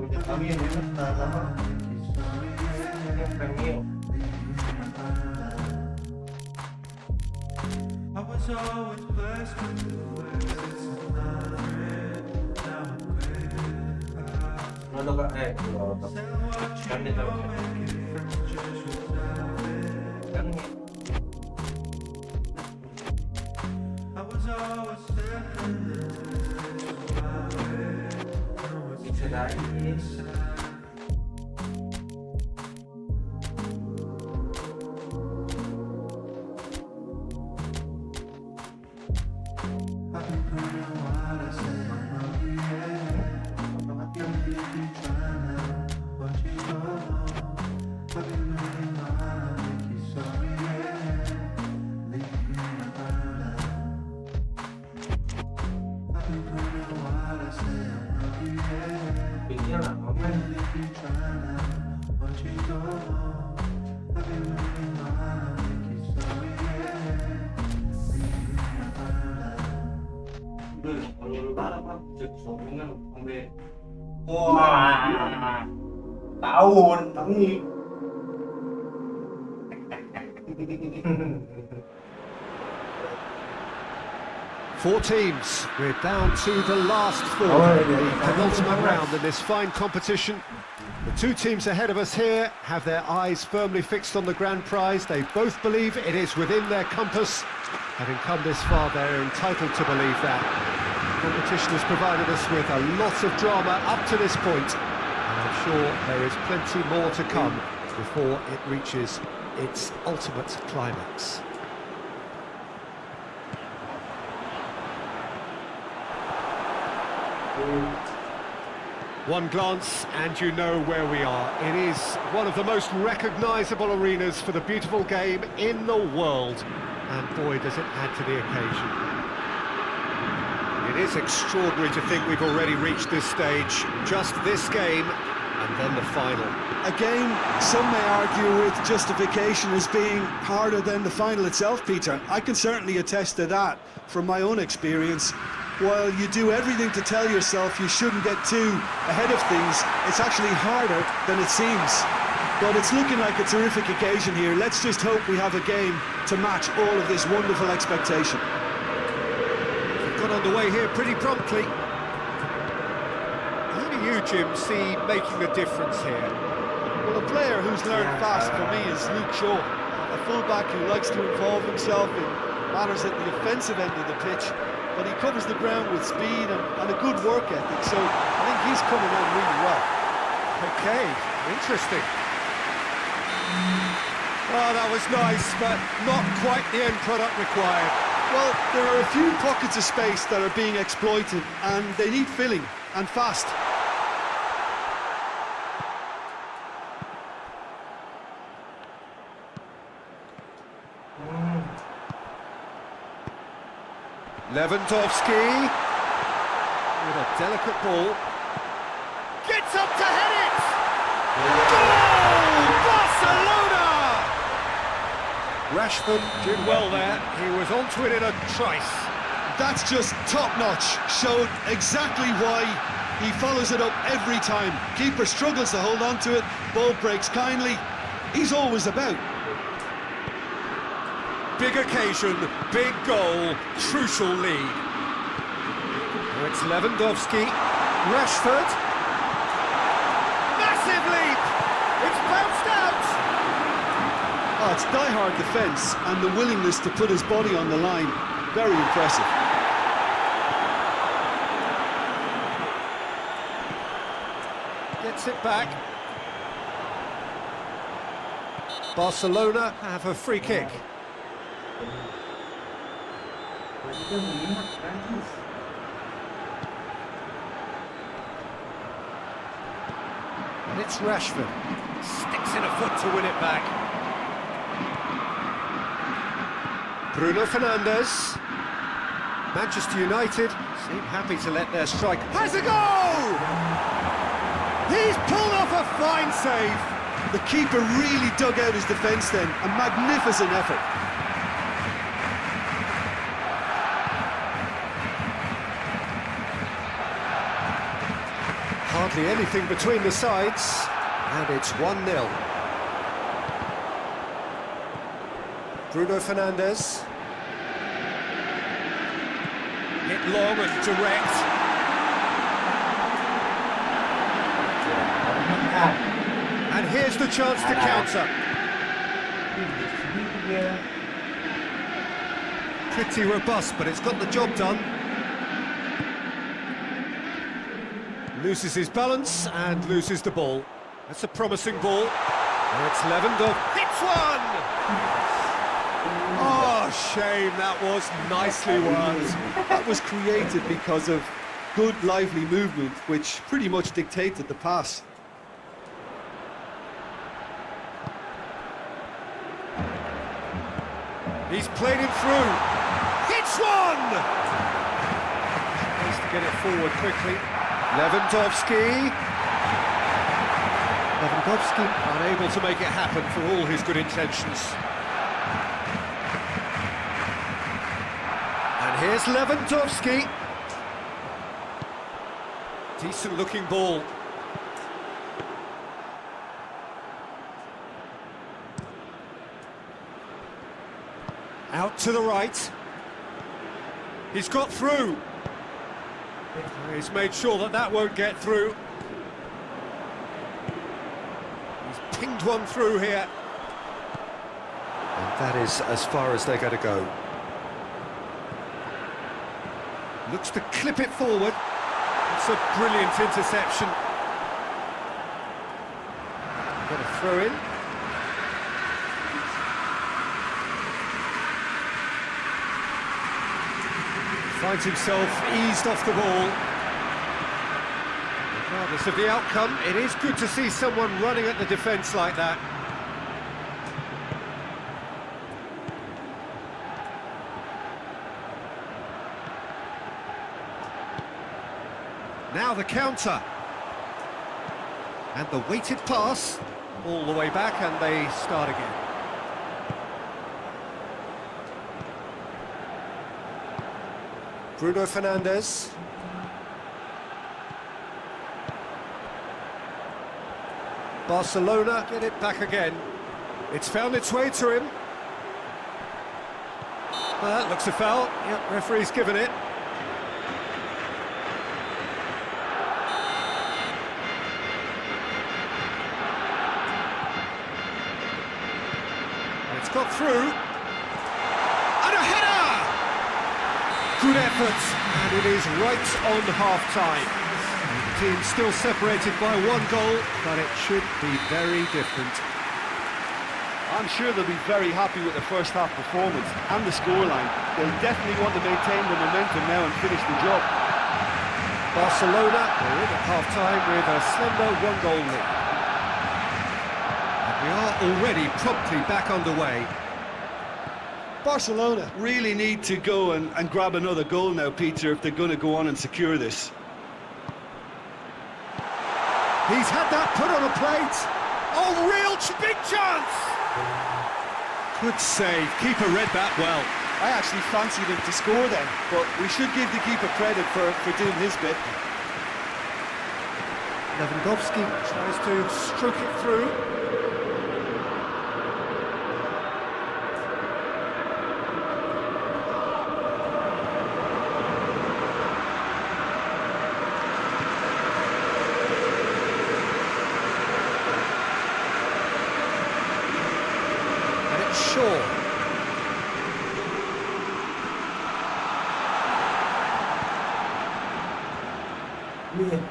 mungkin kami yang lama. Yang premium. Ada kak, kan dia tahu kan bisa nangis. Lah, wah, tahun tapi Four teams. We're down to the last four. The penultimate round in this fine competition. The two teams ahead of us here have their eyes firmly fixed on the grand prize. They both believe it is within their compass. Having come this far, they're entitled to believe that. The competition has provided us with a lot of drama up to this point, and I'm sure there is plenty more to come before it reaches its ultimate climax. One glance and you know where we are. It is one of the most recognisable arenas for the beautiful game in the world, and boy does it add to the occasion. It is extraordinary to think we've already reached this stage, just this game and then the final. Again, some may argue with justification as being harder than the final itself, Peter. I can certainly attest to that from my own experience. While you do everything to tell yourself you shouldn't get too ahead of things, it's actually harder than it seems. But it's looking like a terrific occasion here. Let's just hope we have a game to match all of this wonderful expectation. We've got underway here pretty promptly. Who do you, Jim, see making the difference here? Well, a player who's learned fast for me is Luke Shaw, a fullback who likes to involve himself in matters at the offensive end of the pitch, but he covers the ground with speed and a good work ethic, so I think he's coming on really well. Okay, interesting. Oh, that was nice, but not quite the end product required. Well, there are a few pockets of space that are being exploited, and they need filling, and fast. Lewandowski with a delicate ball. Gets up to head it! Goal! Barcelona! Rashford did well there. He was onto it in a trice. That's just top-notch. Showed exactly why he follows it up every time. Keeper struggles to hold on to it. Ball breaks kindly. He's always about. Big occasion, big goal, crucial lead. Now it's Lewandowski, Rashford. Massive lead That's die-hard defence and the willingness to put his body on the line. Very impressive. Gets it back. Barcelona have a free kick. And it's Rashford. Sticks in a foot to win it back. Bruno Fernandes. Manchester United seem happy to let their strike. Has a goal! He's pulled off a fine save. The keeper really dug out his defence then. A magnificent effort. Hardly anything between the sides, and it's 1-0. Bruno Fernandes. Hit long and direct. And here's the chance to counter. Pretty robust, but it's got the job done. Loses his balance and loses the ball. That's a promising ball. Now it's Lewandowski. Hits one! Oh, shame, that was nicely worked. That was created because of good, lively movement, which pretty much dictated the pass. He's played it through. Hits one! Needs to get it forward quickly. Lewandowski, unable to make it happen for all his good intentions. And here's Lewandowski. Decent looking ball. Out to the right. He's got through. He's made sure that that won't get through. He's pinged one through here. And that is as far as they're going to go. Looks to clip it forward. It's a brilliant interception. Got a throw in. Finds himself eased off the ball. Regardless of the outcome, it is good to see someone running at the defence like that. Now the counter. And the weighted pass. All the way back and they start again. Bruno Fernandes. Barcelona get it back again. It's found its way to him. Well, that looks a foul. Yep, referee's given it. It's got through. And a header! Good effort, and it is right on half-time. The team still separated by 1 goal, but it should be very different. I'm sure they'll be very happy with the first half performance and the scoreline. They'll definitely want to maintain the momentum now and finish the job. Barcelona are in at half-time with a slender 1-goal lead. And we are already promptly back underway. Barcelona really need to go and grab another goal now, Peter, if they're going to go on and secure this. He's had that put on a plate. Oh, real big chance! Good save. Keeper read that well. I actually fancied him to score then, but we should give the keeper credit for doing his bit. Lewandowski tries to stroke it through.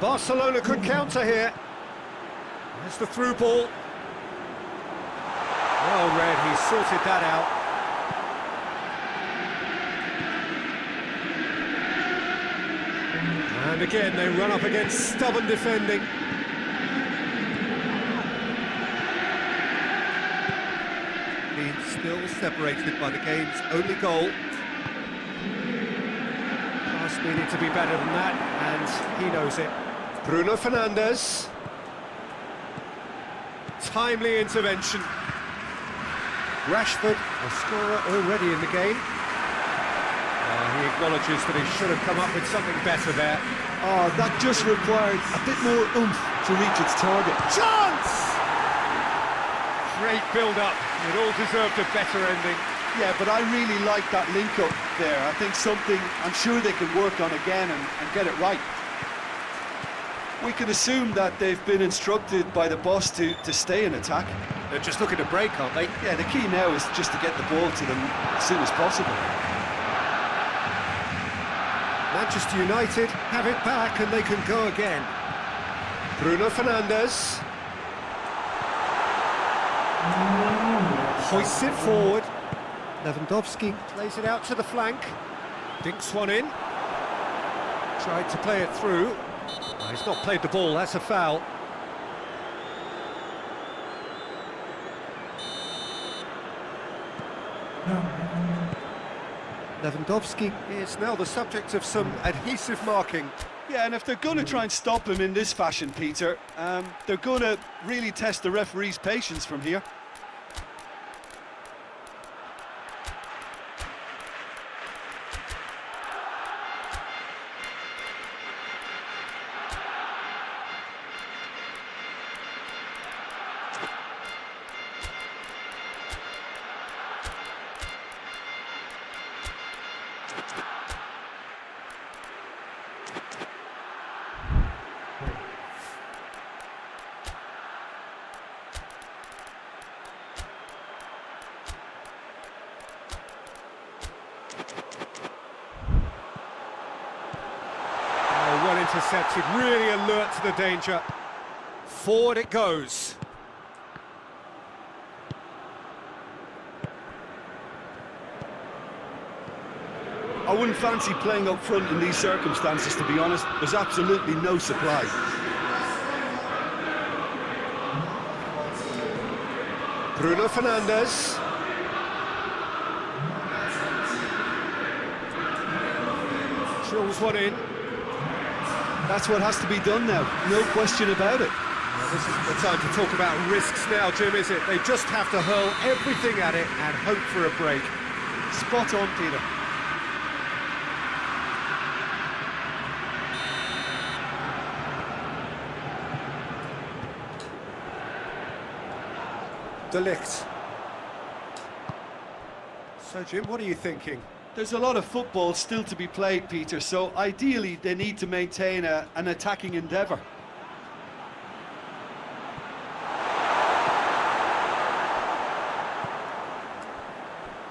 Barcelona could counter here. There's the through ball. Well read, he sorted that out. And again, they run up against stubborn defending. Being still separated by the game's only goal. Pass needed to be better than that, and he knows it. Bruno Fernandes. Timely intervention. Rashford, a scorer already in the game. He acknowledges that he should have come up with something better there. Oh, that just required a bit more oomph to reach its target. Chance! Great build-up. It all deserved a better ending. Yeah, but I really like that link-up there. I think something I'm sure they can work on again and get it right. We can assume that they've been instructed by the boss to stay in attack. They're just looking to break, aren't they? Yeah, the key now is just to get the ball to them as soon as possible. Manchester United have it back and they can go again. Bruno Fernandes. Hoists it forward. Lewandowski plays it out to the flank. Dinks one in. Tried to play it through. He's not played the ball, that's a foul. Lewandowski is now the subject of some adhesive marking. Yeah, and if they're going to try and stop him in this fashion, Peter, they're going to really test the referee's patience from here. Well intercepted, really alert to the danger. Forward it goes. I wouldn't fancy playing up front in these circumstances, to be honest. There's absolutely no supply. Bruno Fernandes. Drills one in. That's what has to be done now, no question about it. This isn't the time to talk about risks now, Jim, is it? They just have to hurl everything at it and hope for a break. Spot on, Peter. De Ligt. So, Jim, what are you thinking? There's a lot of football still to be played, Peter, so ideally they need to maintain an attacking endeavour.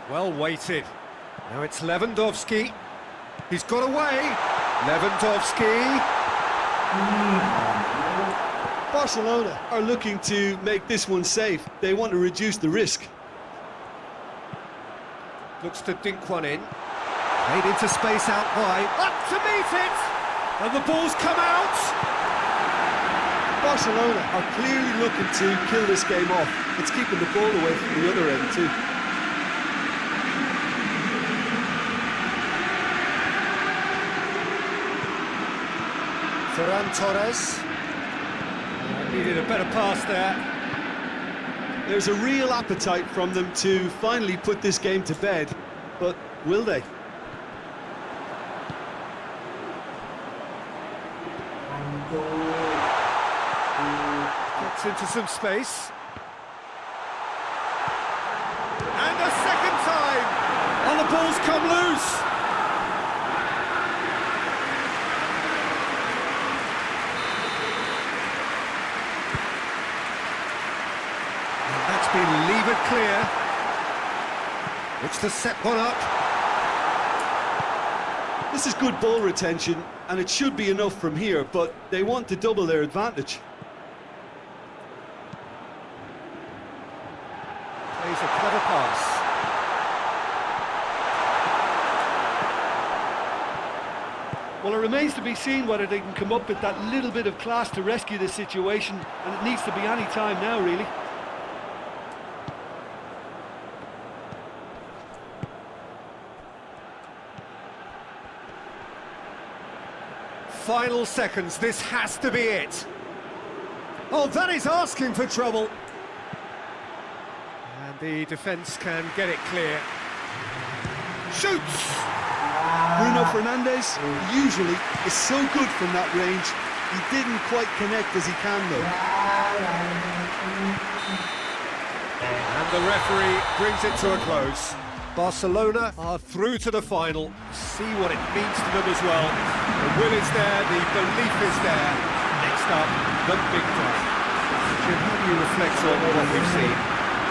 Well weighted. Now it's Lewandowski. He's got away. Lewandowski. Barcelona are looking to make this one safe. They want to reduce the risk. Looks to dink one in. Played into space out wide. Up to meet it! And the ball's come out! Barcelona are clearly looking to kill this game off. It's keeping the ball away from the other end too. Ferran Torres. Needed a better pass there. There's a real appetite from them to finally put this game to bed, but will they? Gets into some space. And a second time! And the ball's come loose! Been levered clear. Looks to set one up. The This is good ball retention, and it should be enough from here, but they want to double their advantage. Plays a clever pass. Well, it remains to be seen whether they can come up with that little bit of class to rescue this situation, and it needs to be any time now, really. Final seconds, this has to be it. Oh, that is asking for trouble. And the defence can get it clear. Shoots! Bruno Fernandes usually is so good from that range. He didn't quite connect as he can, though. And the referee brings it to a close. Barcelona are through to the final. See what it means to them as well. The will is there, the belief is there. Next up, the big day. Jim, how do you reflect on what we've seen?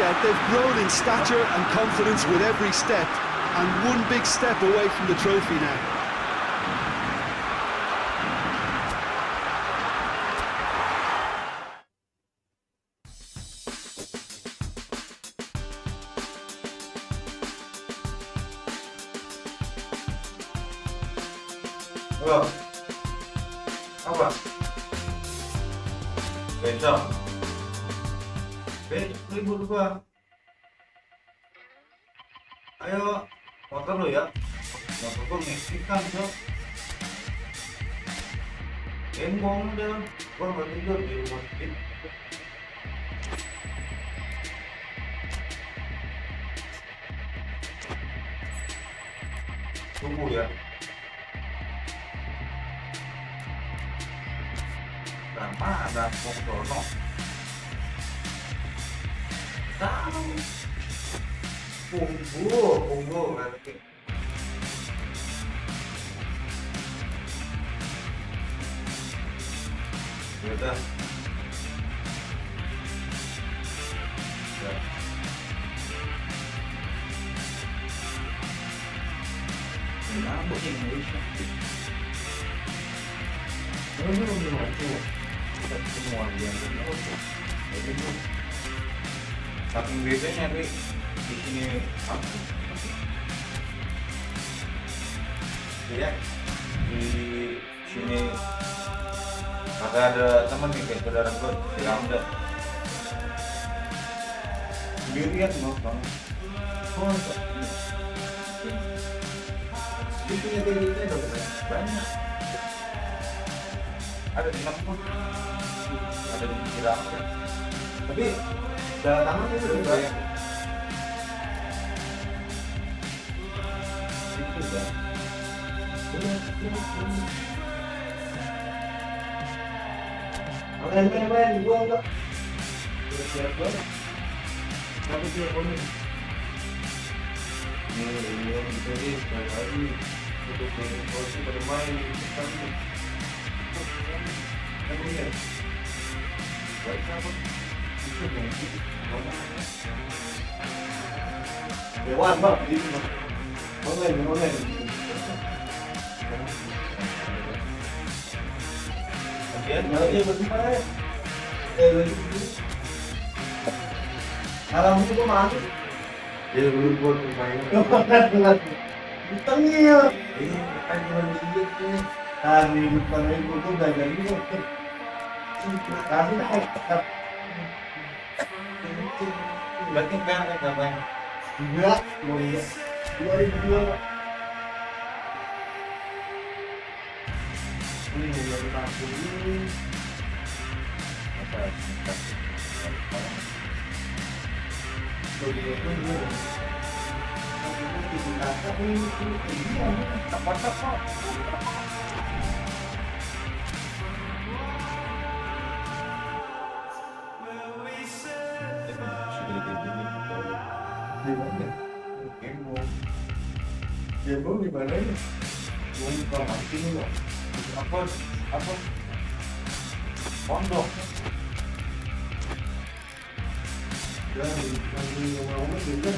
Yeah, they've grown in stature and confidence with every step, and one big step away from the trophy now. Halo. Apa? Besok. Besok libur gua. Ayo, motor lu ya. Motor gua Meksikan, Cok. Bengong udah. Gua nggak tidur di rumah sakit. Tunggu ya. Lama ada Pokrono. Tahu. Tunggu nanti. Udah. Ya. Kenapa Indonesia? Semua yang saking bedanya nih di sini ya di sini ada teman nih kayak saudara gue di Ramda sendirian nonton itu ya udah banyak ada di mana ada di Cirebon tapi dalam taman itu udah banyak itu kan main gua enggak udah siap banget tapi dia komin ini yang jadi sekali lagi untuk posisi bermain kan lihat baik apa itu mungkin dewan bang ini online kemudian kalau dia bagaimana kalau itu masuk dia dulu buat pemain ditengil ini kan manusia hari depan itu tuh dagang itu kasih berarti kan namanya enggak mau ya 2002 ini mulai tahun ini apa Jembol di mana ini? Mau buka mancing loh. Apa? Pondok. Dan ngomong-ngomong juga.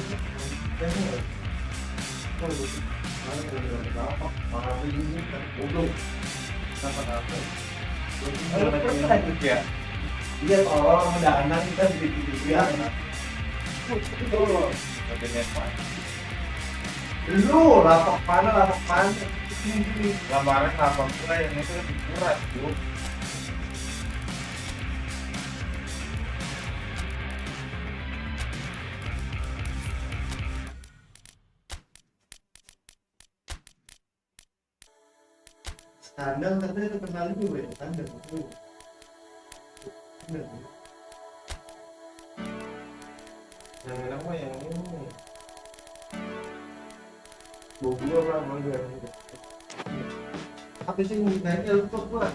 Iya, tolong mendahanan kita sedikit ya. Lu lapak mana? Lamaran apa pula yang itu lebih berat, Bu. Standar katanya itu kenal juga ya, standar. Bener. Yang bilang mah yang ini. Dulu lah mampir. Apa sih nanya lupa gua?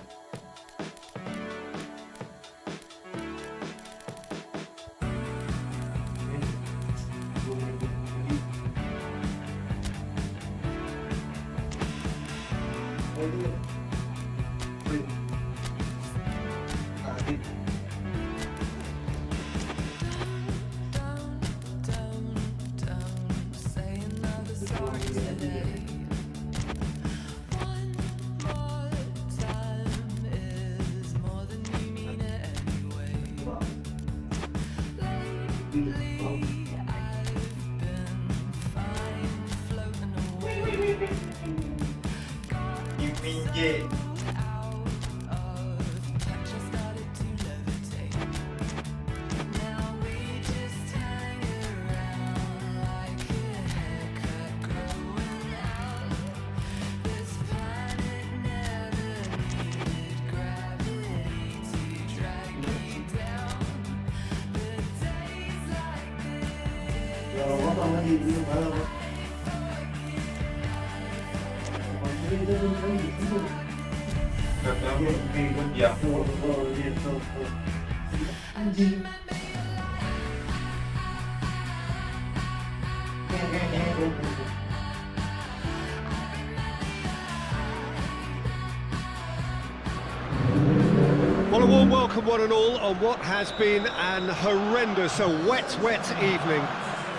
Ingin. Katamu ikut ya. Anjing. Well, a warm welcome one and all on what has been an horrendous, a wet evening.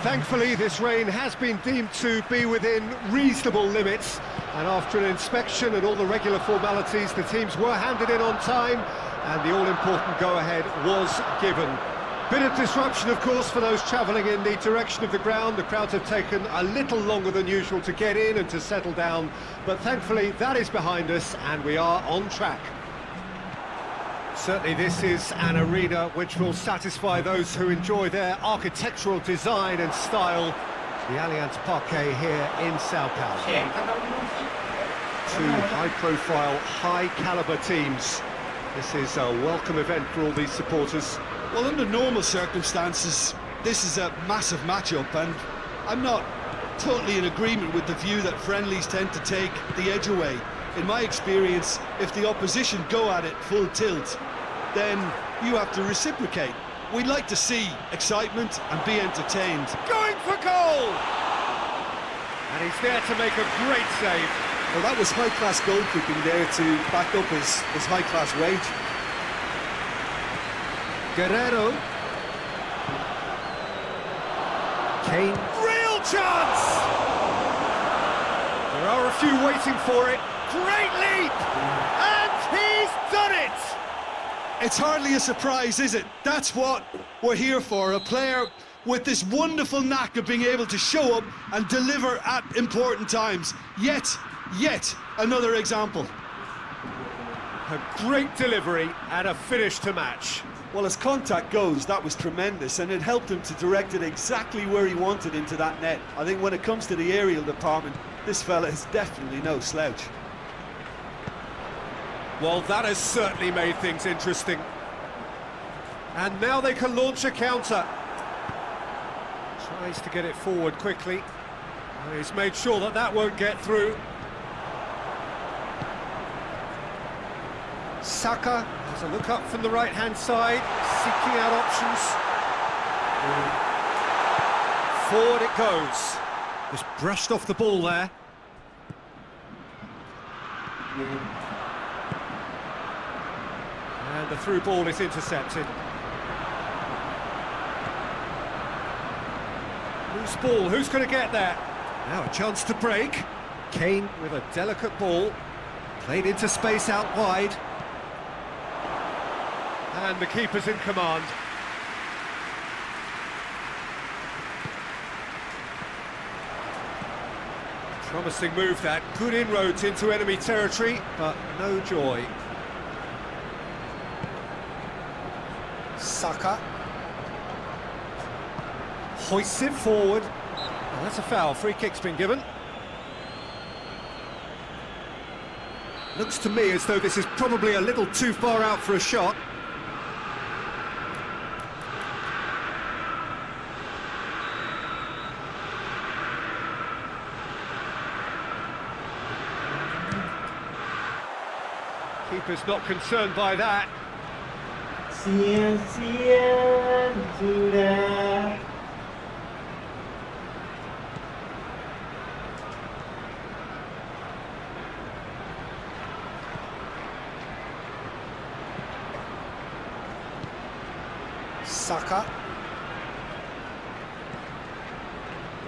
Thankfully, this rain has been deemed to be within reasonable limits, and after an inspection and all the regular formalities, the teams were handed in on time, and the all-important go-ahead was given. Bit of disruption, of course, for those travelling in the direction of the ground. The crowds have taken a little longer than usual to get in and to settle down, but thankfully that is behind us, and we are on track. Certainly this is an arena which will satisfy those who enjoy their architectural design and style. The Allianz Parquet here in Sao Paulo. Two high-profile, high-caliber teams. This is a welcome event for all these supporters. Well, under normal circumstances, this is a massive matchup, and I'm not totally in agreement with the view that friendlies tend to take the edge away. In my experience, if the opposition go at it full tilt, then you have to reciprocate. We'd like to see excitement and be entertained. Going for goal! And he's there to make a great save. Well, that was high-class goalkeeping there to back up his high-class wage. Guerrero. Kane. Real chance! There are a few waiting for it. Great leap! And he's done it! It's hardly a surprise, is it? That's what we're here for, a player with this wonderful knack of being able to show up and deliver at important times. Yet another example. A great delivery and a finish to match. Well, as contact goes, that was tremendous, and it helped him to direct it exactly where he wanted into that net. I think when it comes to the aerial department, this fella is definitely no slouch. Well, that has certainly made things interesting. And now they can launch a counter. Tries to get it forward quickly. And he's made sure that that won't get through. Saka has a look up from the right-hand side, seeking out options. Forward it goes. Just brushed off the ball there. And the through ball is intercepted. Loose ball, who's going to get there? Now a chance to break. Kane with a delicate ball, played into space out wide. And the keeper's in command. Promising move that, good inroads into enemy territory, but no joy. Saka. Hoists it forward. Oh, that's a foul, free kick's been given. Looks to me as though this is probably a little too far out for a shot. Keeper's not concerned by that. Sudah. Saka.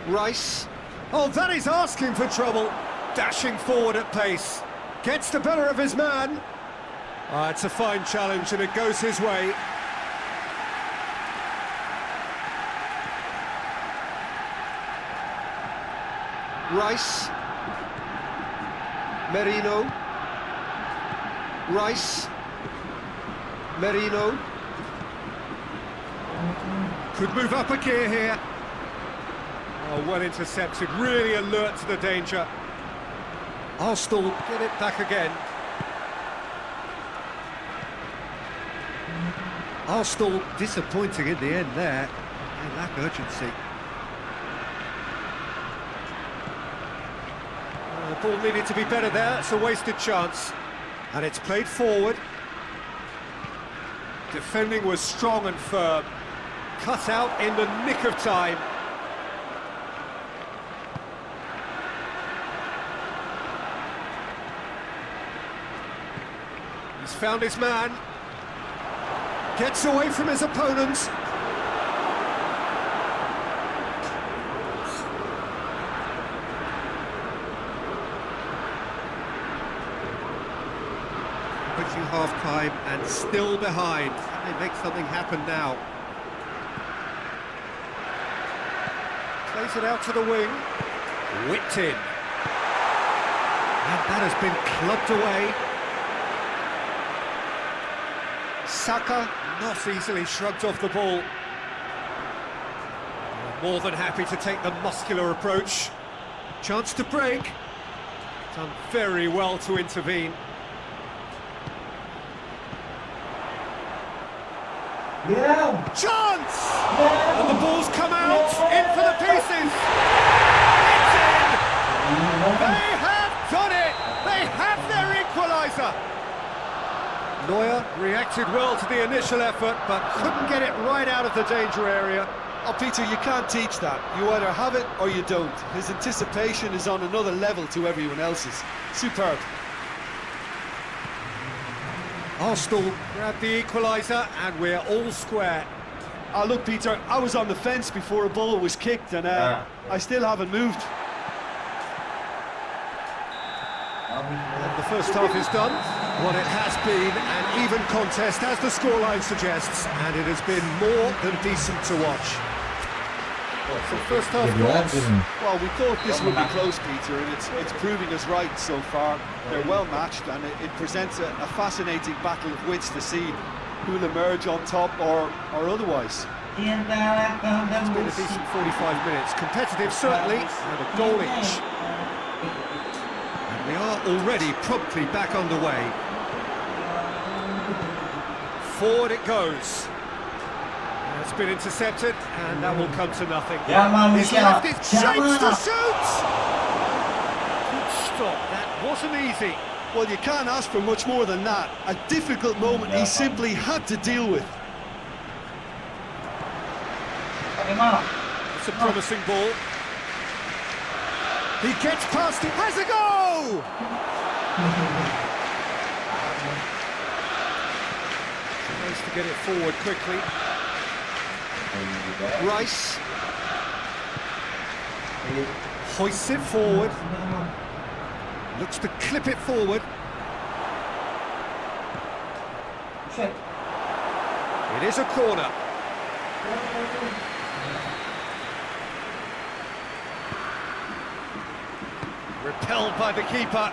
Rice. Oh, that is asking for trouble. Dashing forward at pace. Gets the better of his man. It's a fine challenge and it goes his way. Rice. Merino. Rice. Merino. Could move up a gear here. Oh, well intercepted, really alert to the danger. Arsenal get it back again. Arsenal disappointing in the end there. They lack urgency. The ball needed to be better there, it's a wasted chance. And it's played forward. Defending was strong and firm. Cut out in the nick of time. He's found his man. Gets away from his opponents. Approaching half-time and still behind. Can they make something happen now? Plays it out to the wing. Whipped in. And that has been clubbed away. Saka not easily shrugged off the ball. More than happy to take the muscular approach. Chance to break. Done very well to intervene. Yeah. Chance! And the ball's come out, in for the pieces! It's in! They have done it! They have their equaliser! Neuer reacted well to the initial effort, but couldn't get it right out of the danger area. Oh, Peter, you can't teach that. You either have it or you don't. His anticipation is on another level to everyone else's. Superb. Arsenal grabbed the equaliser and we're all square. Look, Peter, I was on the fence before a ball was kicked and I still haven't moved. And the first half is done. What it has been an even contest, as the scoreline suggests, and it has been more than decent to watch. So first half thoughts? Well, we thought this would be close, Peter, and it's proving us right so far. They're well matched, and it presents a fascinating battle of wits to see who'll emerge on top or otherwise. It's been a decent 45 minutes, competitive certainly, and a goal each. And we are already promptly back underway. Forward it goes. It's been intercepted, and that will come to nothing. He's left it, shapes to shoot! Good stop, that wasn't easy. Well, you can't ask for much more than that. A difficult moment he simply had to deal with. It's a promising ball. He gets past it, has a go! Tries to get it forward quickly. Rice hoists it forward. Looks to clip it forward. Shit. It is a corner. Repelled by the keeper.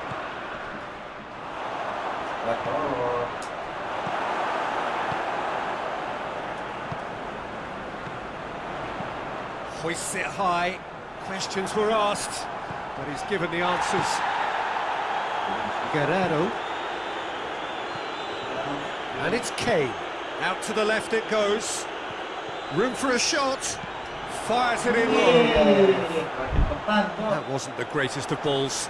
Hoists it high. Questions were asked, but he's given the answers. Guerrero. And it's Kane. Out to the left it goes. Room for a shot. Fires it in long. That wasn't the greatest of balls.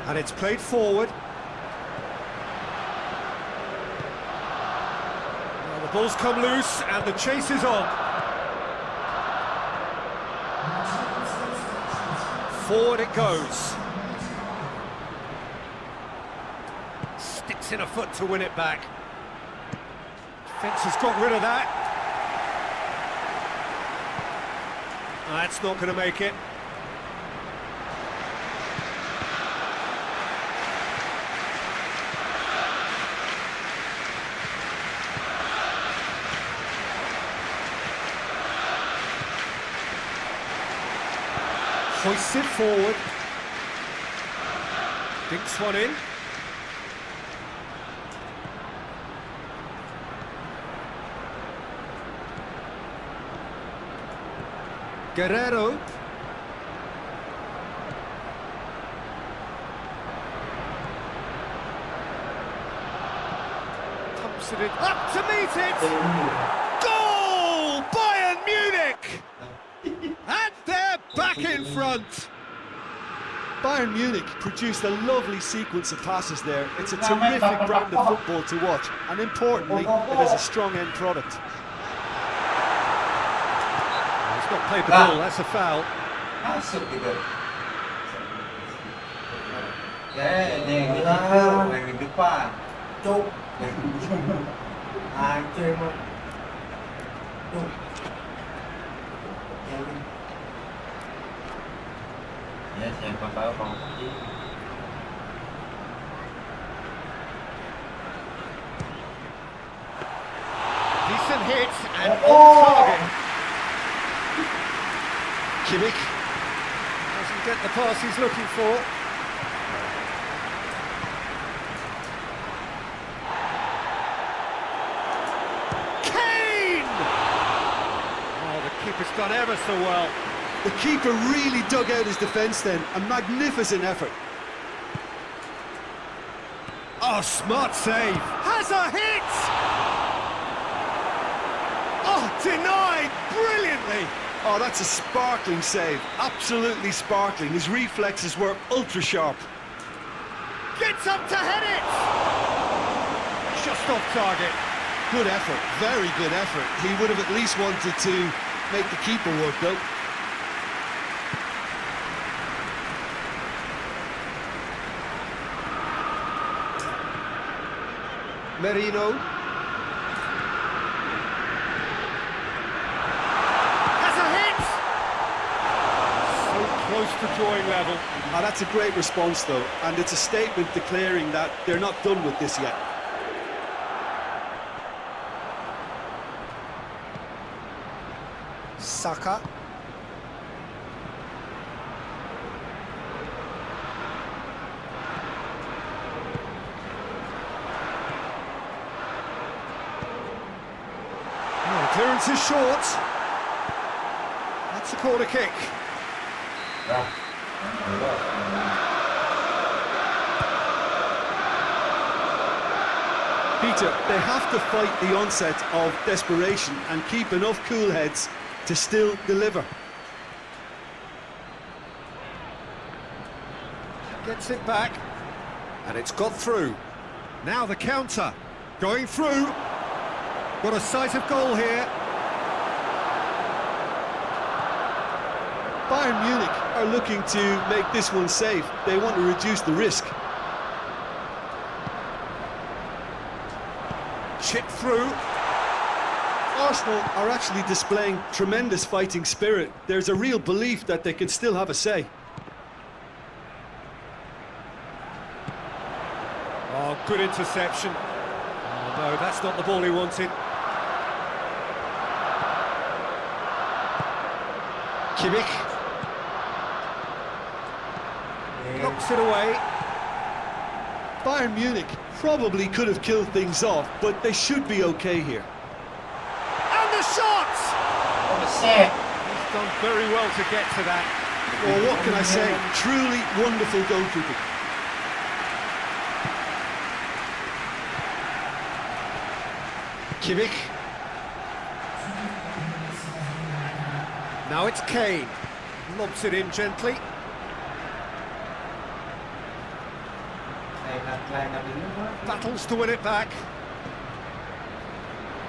And it's played forward. Well, the ball's come loose and the chase is on. Forward it goes. Sticks in a foot to win it back. Defence has got rid of that. That's not going to make it. Hoists it forward. Dinks one in. Guerrero. Pumps it in. Up to meet it! Goal! Bayern Munich! And they're back in front! Bayern Munich produced a lovely sequence of passes there. It's a terrific brand of football to watch, and importantly, it is a strong end product. He's not played the ball, that's a foul. Masuk gitu. Ya, yang di depan. Cuk. Anjir mah. Cuk. Ya, siapa tahu kalau Decent hit and on target. Kimmich doesn't get the pass he's looking for. Kane! Oh, the keeper's done ever so well. The keeper really dug out his defence then. A magnificent effort. Oh, smart save. Has a hit! Oh, denied brilliantly. Oh, that's a sparkling save. Absolutely sparkling. His reflexes were ultra sharp. Gets up to head it! Just off target. Good effort. Very good effort. He would have at least wanted to make the keeper work though. Merino. Has a hit! So close to drawing level. Ah, that's a great response though, and it's a statement declaring that they're not done with this yet. Saka. Clearance is short. That's a corner kick. Peter, they have to fight the onset of desperation and keep enough cool heads to still deliver. Gets it back. And it's got through. Now the counter. Going through. Got a sight of goal here. Bayern Munich are looking to make this one safe. They want to reduce the risk. Chip through. Arsenal are actually displaying tremendous fighting spirit. There's a real belief that they can still have a say. Oh, good interception. Oh no, that's not the ball he wanted. Kimmich. Knocks it away. Bayern Munich probably could have killed things off, but they should be okay here. And the shot! He's done very well to get to that. Well, what can I say? Truly wonderful goalkeeping. Kimmich. Now it's Kane. Lobs it in gently. Battles to win it back.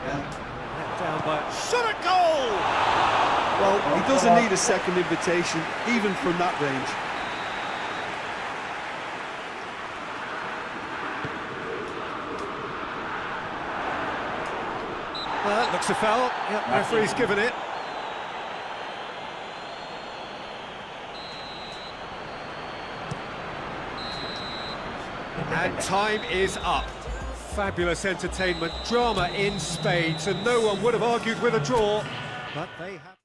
Let down by shot at goal! Well, he doesn't need a second invitation, even from that range. Looks a foul. Yep, referee's given it. And time is up. Fabulous entertainment, drama in spades, and no one would have argued with a draw, but they have.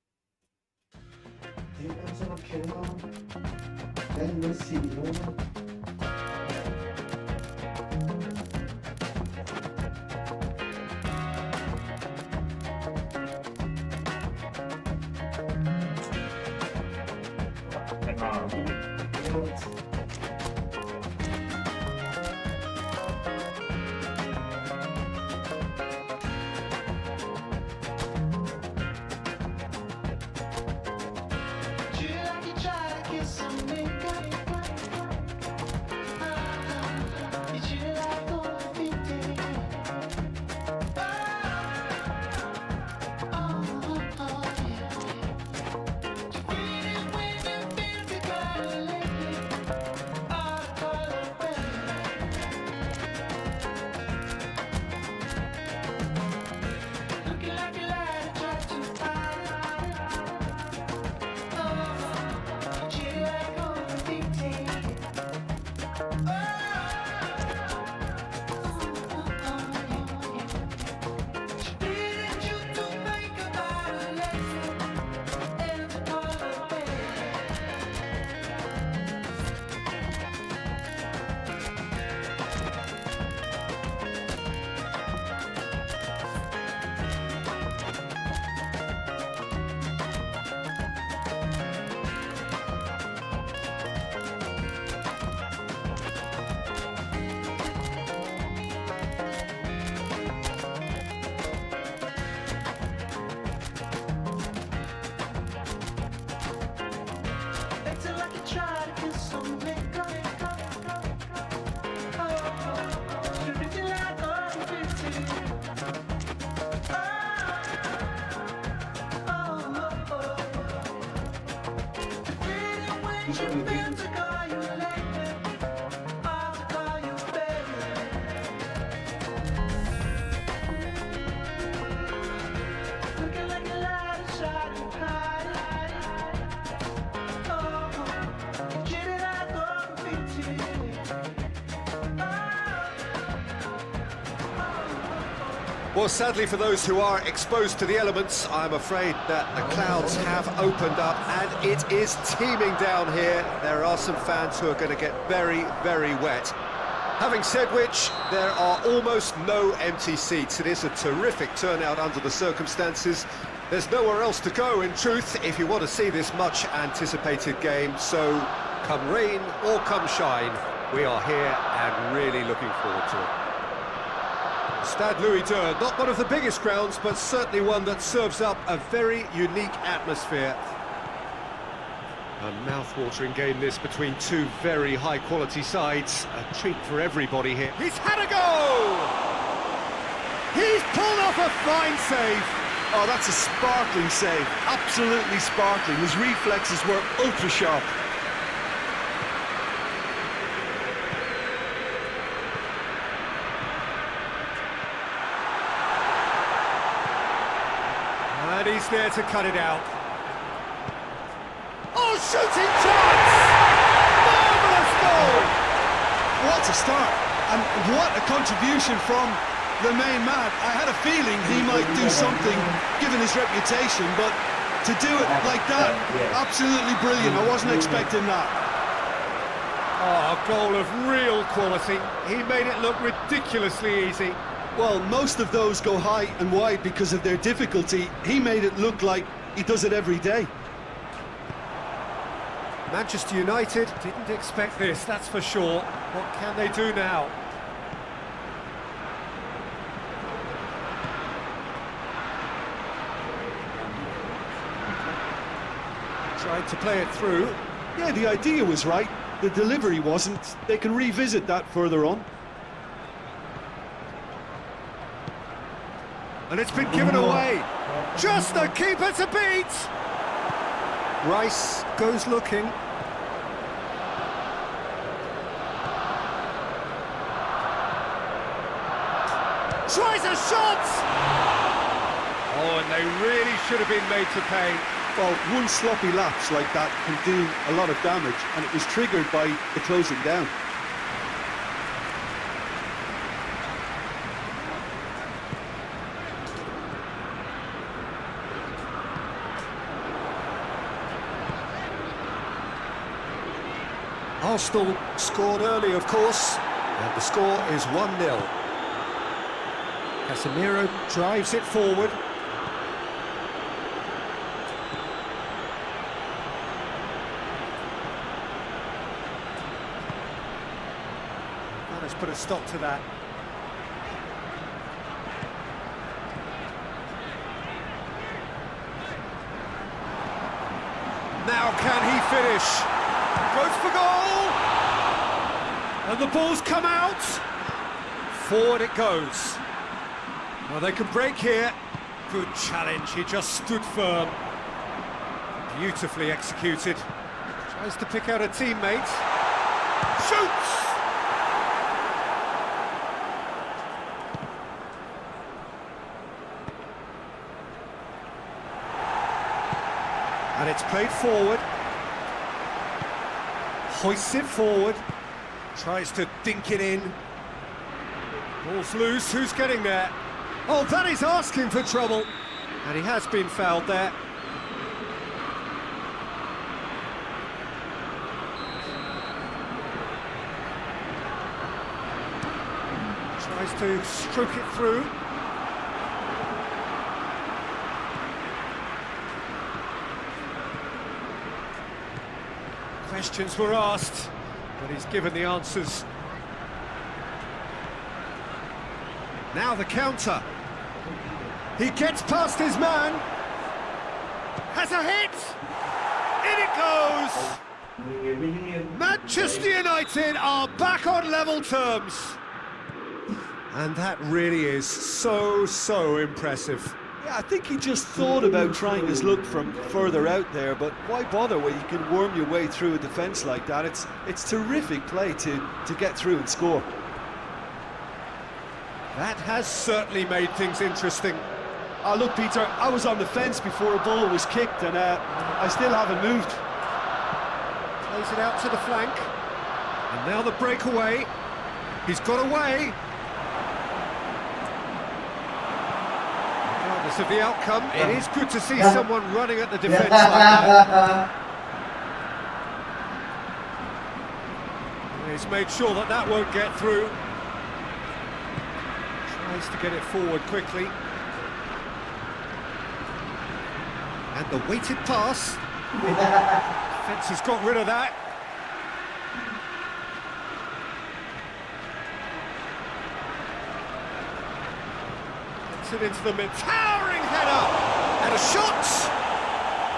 Well, sadly for those who are exposed to the elements, I'm afraid that the clouds have opened up and it is teeming down here. There are some fans who are going to get very, very wet. Having said which, there are almost no empty seats. It is a terrific turnout under the circumstances. There's nowhere else to go, in truth, if you want to see this much-anticipated game. So, come rain or come shine, we are here and really looking forward to it. Stade Louis II, not one of the biggest grounds, but certainly one that serves up a very unique atmosphere. A mouth-watering game this between two very high-quality sides. A treat for everybody here. He's had a go! He's pulled off a fine save! Oh, that's a sparkling save. Absolutely sparkling. His reflexes were ultra-sharp. And he's there to cut it out. Oh, shooting chance! Marvellous goal! What a start, and what a contribution from the main man. I had a feeling he might do something, given his reputation, but to do it like that, absolutely brilliant. I wasn't expecting that. Oh, a goal of real quality. He made it look ridiculously easy. Well, most of those go high and wide because of their difficulty. He made it look like he does it every day. Manchester United didn't expect this, that's for sure. What can they do now? Tried to play it through. Yeah, the idea was right. The delivery wasn't. They can revisit that further on. And it's been given away. Just the keeper to beat. Rice goes looking. Tries a shot! Oh, and they really should have been made to pay. Well, one sloppy lapse like that can do a lot of damage, and it was triggered by the closing down. Arsenal scored early, of course, and the score is 1-0. Casemiro drives it forward. Let's put a stop to that. Now can he finish? Goes for goal! And the ball's come out. Forward it goes. Well, they can break here. Good challenge, he just stood firm. Beautifully executed. Tries to pick out a teammate. Shoots! And it's played forward. Hoists it forward. Tries to dink it in. Ball's loose, who's getting there? Oh, that is asking for trouble. And he has been fouled there. Tries to stroke it through. Questions were asked, but he's given the answers. Now the counter. He gets past his man. Has a hit. In it goes. Manchester United are back on level terms. And that really is so impressive. Yeah, I think he just thought about trying his luck from further out there, but why bother when you can worm your way through a defence like that? It's terrific play to get through and score. That has certainly made things interesting. Oh, look, Peter, I was on the fence before a ball was kicked, and I still haven't moved. Plays it out to the flank. And now the breakaway. He's got away. Regardless of the outcome, it is good to see someone running at the defence like that. He's made sure that that won't get through. Tries to get it forward quickly. And the weighted pass. Defence has got rid of that. Gets it into the mid. Towering header! And a shot!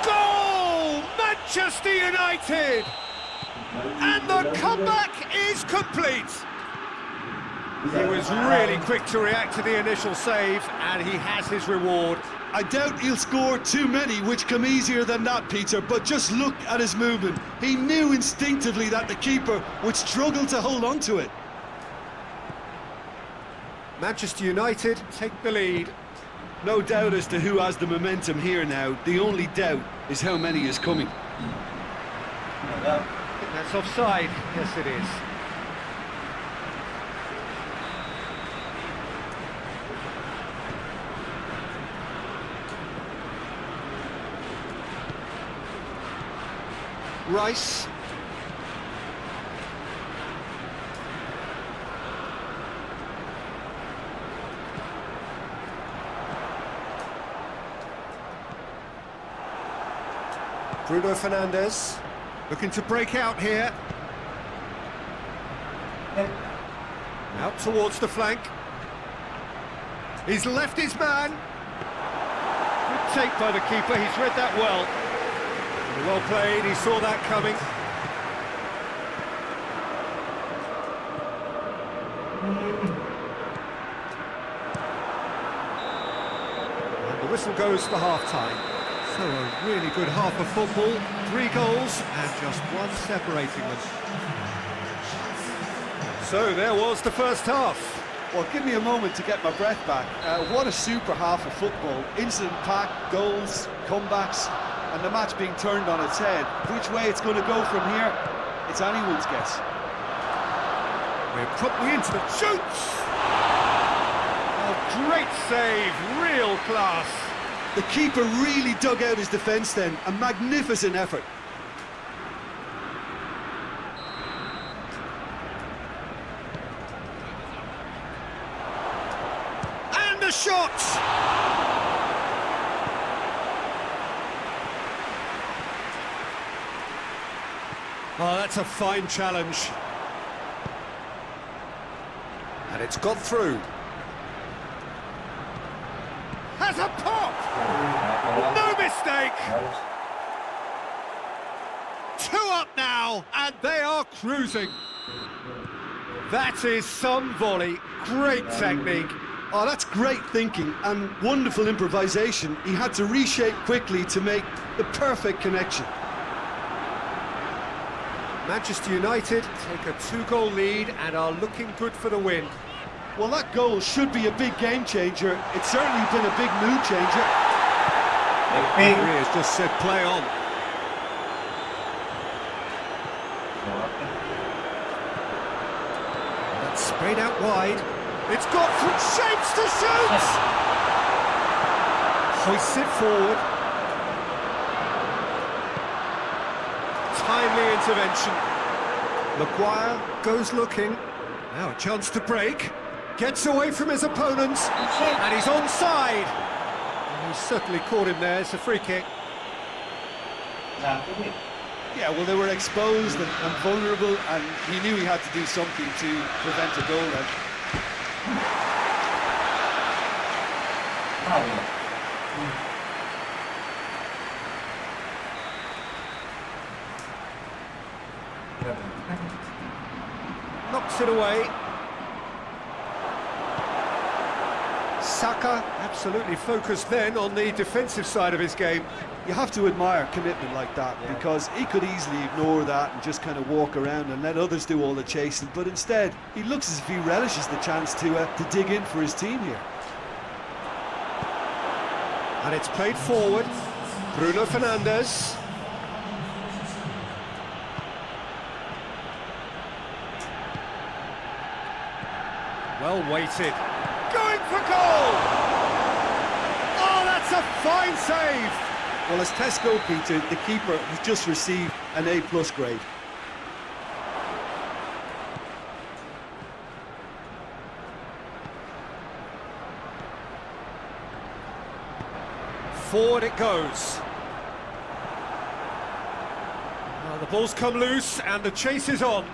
Goal! Manchester United! And the comeback is complete! He was really quick to react to the initial save, and he has his reward. I doubt he'll score too many, which come easier than that, Peter, but just look at his movement. He knew instinctively that the keeper would struggle to hold on to it. Manchester United take the lead. No doubt as to who has the momentum here now. The only doubt is how many is coming. That's offside. Yes, it is. Rice. Bruno Fernandes looking to break out here. Out towards the flank. He's left his man. Good take by the keeper, he's read that well. Well played, he saw that coming. And the whistle goes for half-time. So a really good half of football, 3 goals and just one separating them. So there was the first half. Well, give me a moment to get my breath back. What a super half of football. Incident-packed, goals, comebacks, and the match being turned on its head. Which way it's going to go from here, it's anyone's guess. We're properly into the shoots! Oh, great save, real class. The keeper really dug out his defence then. A magnificent effort. And the shot! Oh, that's a fine challenge. And it's got through. Has a pop! No mistake! 2 up now, and they are cruising. That is some volley. Great technique. Oh, that's great thinking and wonderful improvisation. He had to reshape quickly to make the perfect connection. Manchester United take a 2-goal lead and are looking good for the win. Well, that goal should be a big game changer. It's certainly been a big mood changer. He has just said play on. That's sprayed out wide. It's got from shapes to shoot! Hoists it forward. Timely intervention. Maguire goes looking. Now a chance to break. Gets away from his opponents. And he's onside. He certainly caught him there. It's a free kick. Yeah, well, they were exposed and vulnerable, and he knew he had to do something to prevent a goal then. Knocks it away. Saka absolutely focused then on the defensive side of his game. You have to admire commitment like that, because he could easily ignore that and just kind of walk around and let others do all the chasing, but instead he looks as if he relishes the chance to dig in for his team here. And it's played forward. Bruno Fernandes. Well weighted. Going for goal! Oh, that's a fine save! Well, as Tesco, Peter, the keeper has just received an A+ grade. Forward it goes. Well, the ball's come loose and the chase is on.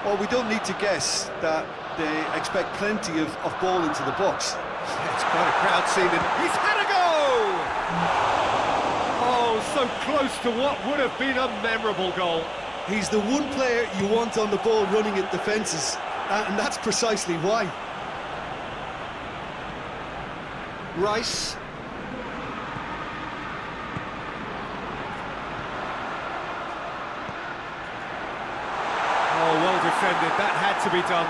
Well, we don't need to guess that they expect plenty of ball into the box. It's quite a crowd scene, and he's had a go! Oh, so close to what would have been a memorable goal. He's the one player you want on the ball running at defences, and that's precisely why. Rice. Oh, well defended, that had to be done.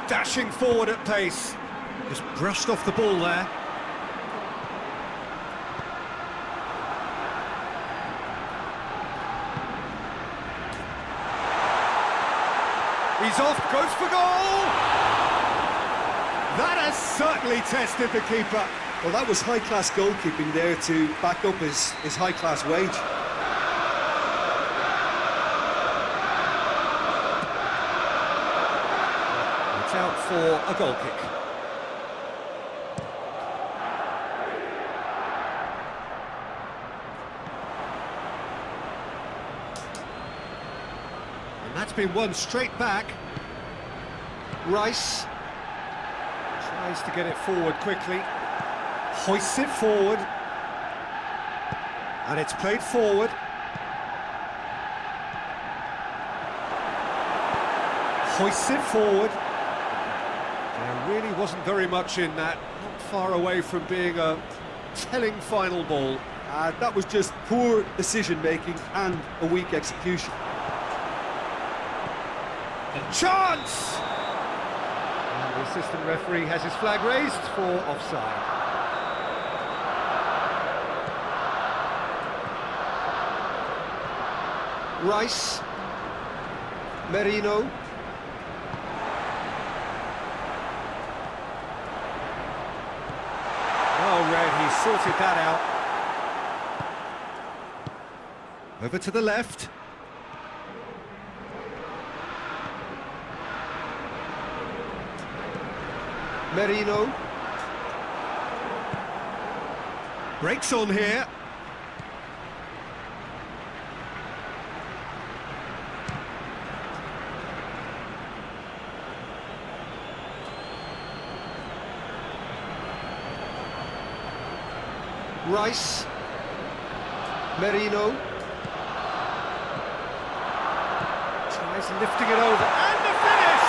Dashing forward at pace. Just brushed off the ball there. He's off, goes for goal! That has certainly tested the keeper. Well, that was high-class goalkeeping there to back up his high-class wage. It's out for a goal kick. And that's been won straight back. Rice tries to get it forward quickly. Hoists it forward, and it's played forward. Hoists it forward. There really wasn't very much in that, not far away from being a telling final ball. That was just poor decision-making and a weak execution. Chance! And the assistant referee has his flag raised for offside. Rice, Merino. Well read, he sorted that out. Over to the left. Merino. Breaks on here. Rice, Merino, tries lifting it over, and the finish!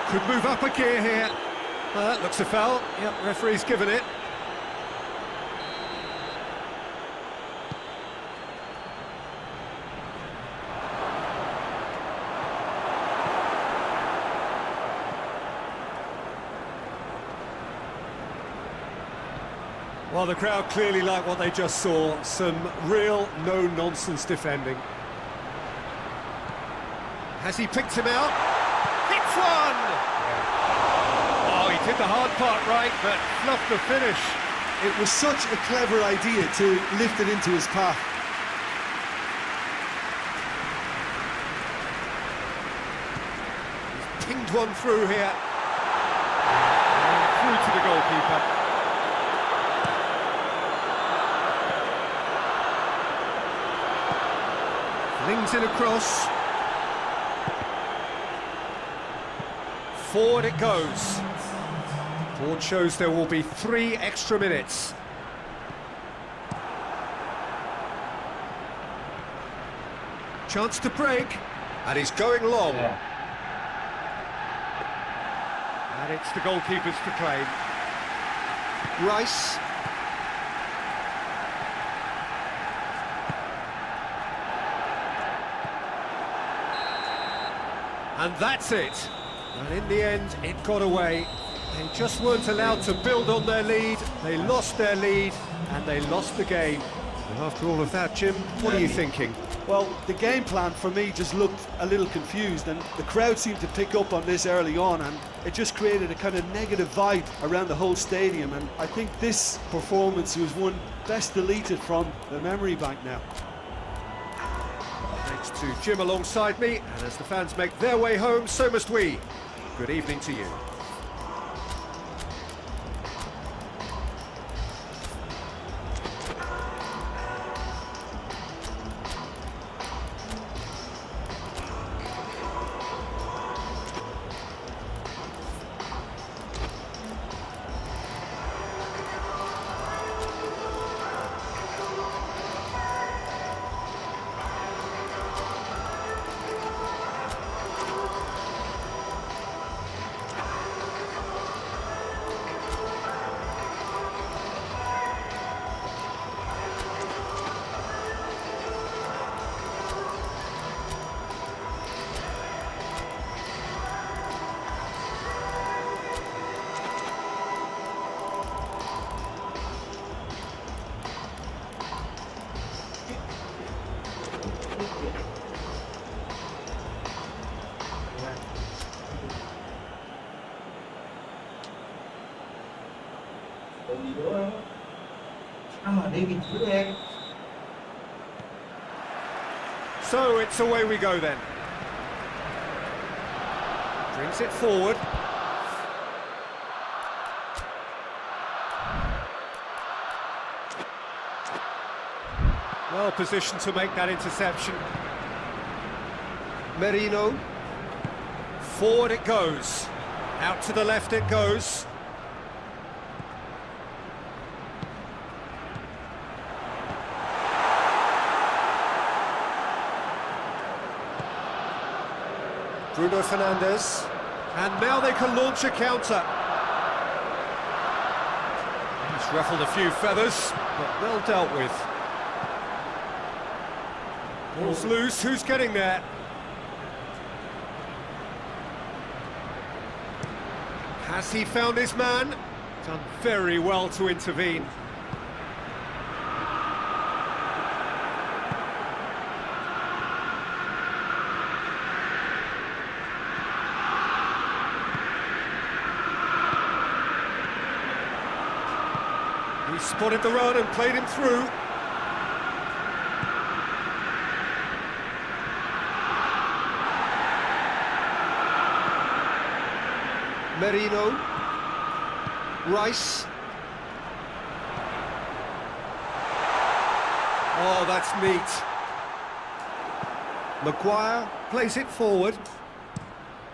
Could move up a gear here. That looks a foul. Yep, referee's given it. Well, the crowd clearly like what they just saw. Some real no-nonsense defending. Has he picked him out? Hits one! Oh, he did the hard part right, but fluffed the finish. It was such a clever idea to lift it into his path. He's pinged one through here. And through to the goalkeeper. Flings in across. Forward it goes. Board shows there will be 3 extra minutes. Chance to break, and he's going long. And it's the goalkeepers to claim. Rice. And that's it. And in the end, it got away. They just weren't allowed to build on their lead. They lost their lead, and they lost the game. And after all of that, Jim, what are you thinking? Well, the game plan for me just looked a little confused, and the crowd seemed to pick up on this early on, and it just created a kind of negative vibe around the whole stadium. And I think this performance was one best deleted from the memory bank now. Thanks to Jim alongside me, and as the fans make their way home, so must we. Good evening to you. Hobi doang. Sama dia gitu jelek. So it's away we go then. Brings it forward. Well positioned to make that interception. Merino. Forward it goes. Out to the left it goes. Bruno Fernandes. And now they can launch a counter. He's ruffled a few feathers, but well dealt with. Ball's loose, who's getting there? Has he found his man? Done very well to intervene. He spotted the run and played him through. Merino. Rice. Oh, that's neat. Maguire plays it forward.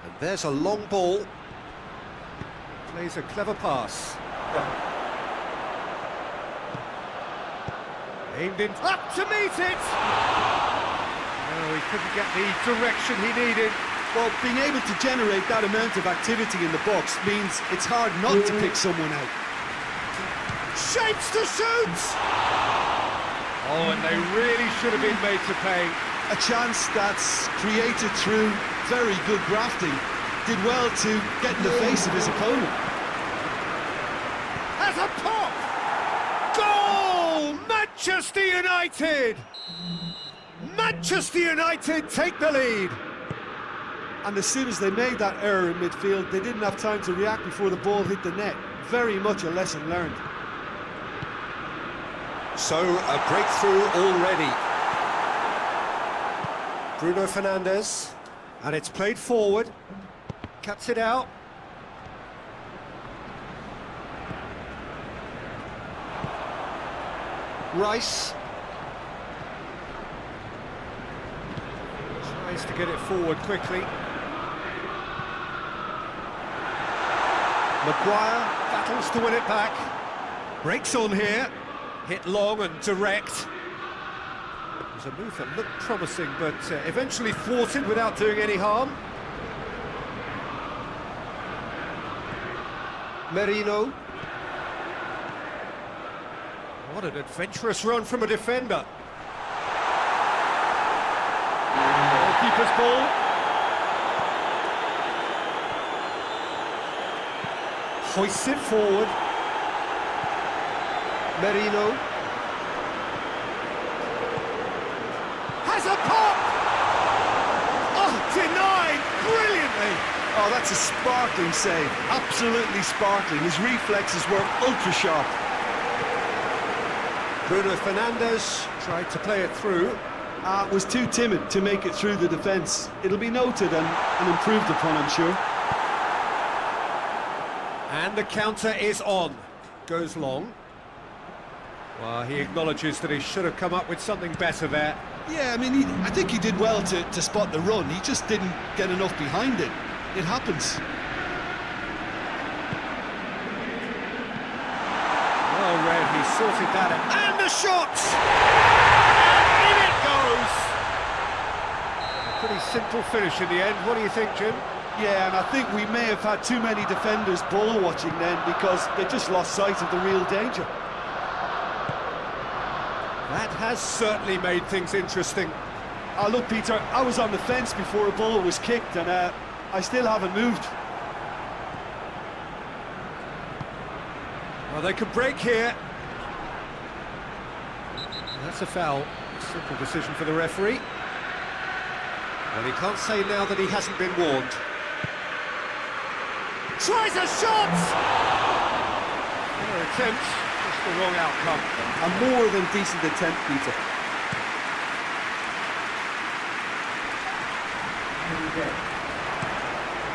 And there's a long ball. Plays a clever pass. Aimed in, up to meet it! No, he couldn't get the direction he needed. Well, being able to generate that amount of activity in the box means it's hard not to pick someone out. Shapes to shoot! Oh, and they really should have been made to pay. A chance that's created through very good grafting. Did well to get in the face of his opponent. Has a pop! Goal! Manchester United! Manchester United take the lead. And as soon as they made that error in midfield, they didn't have time to react before the ball hit the net. Very much a lesson learned. So, a breakthrough already. Bruno Fernandes. And it's played forward. Cuts it out. Rice. Tries to get it forward quickly. Maguire battles to win it back. Breaks on here. Hit long and direct. It was a move that looked promising, but eventually thwarted without doing any harm. Merino. What an adventurous run from a defender. Goalkeeper's ball. Hoists it forward. Merino. Has a pop! Oh, denied brilliantly! Oh, that's a sparkling save. Absolutely sparkling. His reflexes were ultra sharp. Bruno Fernandes tried to play it through. Was too timid to make it through the defence. It'll be noted and improved upon, I'm sure. And the counter is on. Goes long. Well, he acknowledges that he should have come up with something better there. Yeah, I mean, I think he did well to spot the run. He just didn't get enough behind it. It happens. Well read, he sorted that out. And the shot! And in it goes! A pretty simple finish in the end. What do you think, Jim? Yeah, and I think we may have had too many defenders ball watching then because they just lost sight of the real danger. That has certainly made things interesting. Look, Peter, I was on the fence before a ball was kicked and I still haven't moved. Well, they can break here. That's a foul. Simple decision for the referee. Well, he can't say now that he hasn't been warned. Tries a shot! Another attempt, just the wrong outcome. A more than decent attempt, Peter.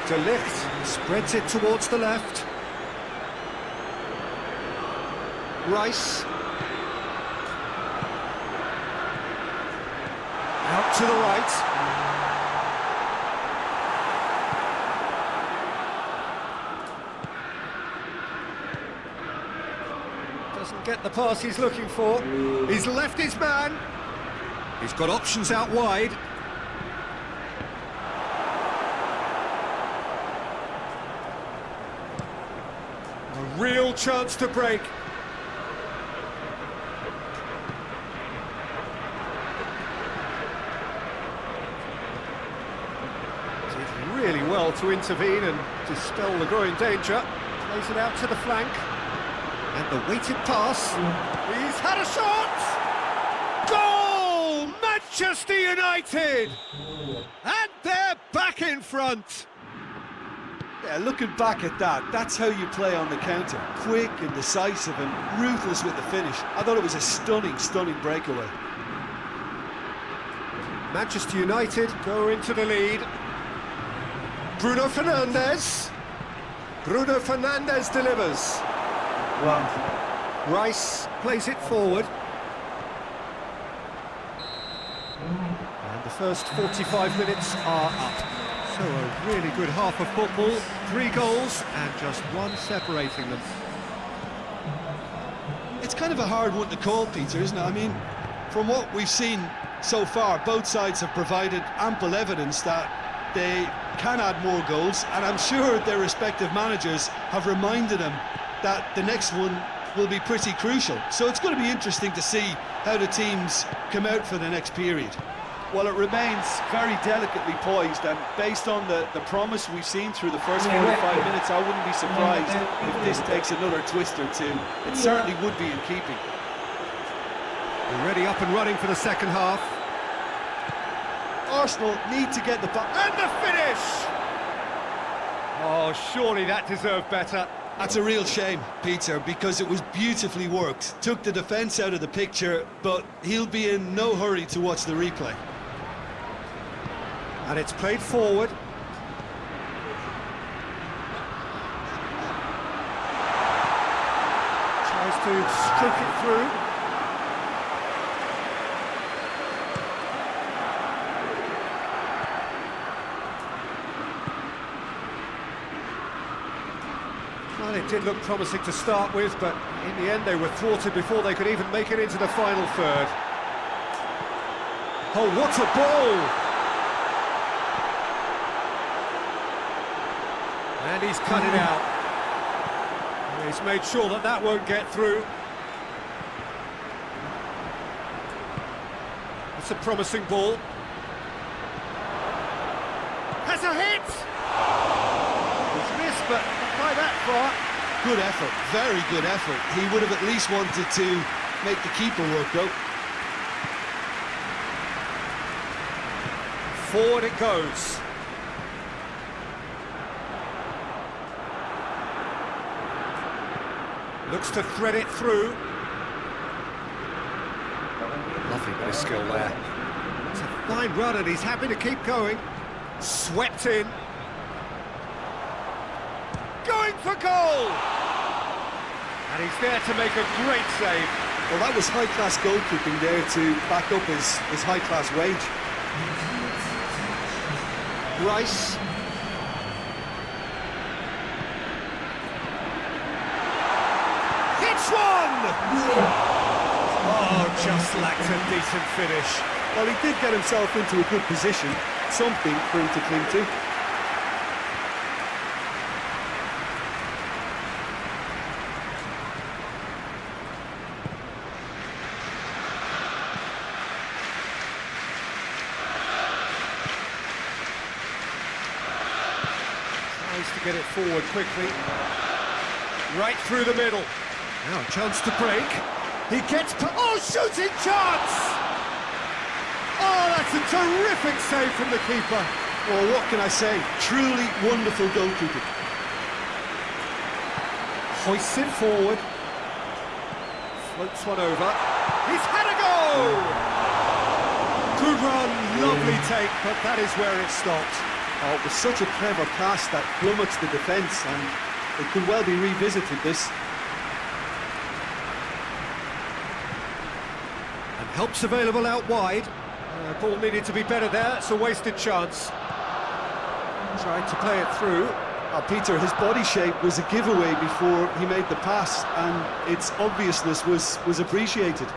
De Ligt spreads it towards the left. Rice. Out to the right. Doesn't get the pass he's looking for. He's left his man. He's got options out wide. A real chance to break. Did really well to intervene and dispel the growing danger. Plays it out to the flank. And the weighted pass. He's had a shot! Goal! Manchester United! And they're back in front. Yeah, looking back at that, that's how you play on the counter. Quick and decisive and ruthless with the finish. I thought it was a stunning, stunning breakaway. Manchester United go into the lead. Bruno Fernandes. Bruno Fernandes delivers. Rice plays it forward. And the first 45 minutes are up. So a really good half of football, 3 goals and just one separating them. It's kind of a hard one to call, Peter, isn't it? I mean, from what we've seen so far, both sides have provided ample evidence that they can add more goals, and I'm sure their respective managers have reminded them that the next one will be pretty crucial. So it's going to be interesting to see how the teams come out for the next period. Well, it remains very delicately poised, and based on the promise we've seen through the first 45 minutes, I wouldn't be surprised if this takes another twist or two. It certainly would be in keeping. Already up and running for the second half. Arsenal need to get the ball. And the finish! Oh, surely that deserved better. That's a real shame, Peter, because it was beautifully worked. Took the defence out of the picture, but he'll be in no hurry to watch the replay. And it's played forward. Tries to stroke it through. Well, it did look promising to start with, but in the end they were thwarted before they could even make it into the final third. Oh, what a ball! And he's cut it out. And he's made sure that that won't get through. It's a promising ball. Has a hit! It's missed, but not by that far. Good effort, very good effort. He would have at least wanted to make the keeper work, though. Forward it goes. Looks to thread it through. Lovely bit of skill there. It's a fine run and he's happy to keep going. Swept in. Going for goal! And he's there to make a great save. Well, that was high-class goalkeeping there to back up his high-class wage. Rice. Hits one! Oh, just lacked a decent finish. Well, he did get himself into a good position, something for him to cling to. Tries to get it forward quickly. Right through the middle. Now a chance to break. He gets... Oh, shooting chance! Oh, that's a terrific save from the keeper. Well, what can I say? Truly wonderful goalkeeping. Hoists it forward. Floats one over. He's had a go! Good run, lovely take, but that is where it stopped. Oh, it was such a clever pass that plummets the defence, and it could well be revisited, this. And help's available out wide. Ball needed to be better there, it's a wasted chance. Tried to play it through. Peter, his body shape was a giveaway before he made the pass, and its obviousness was appreciated.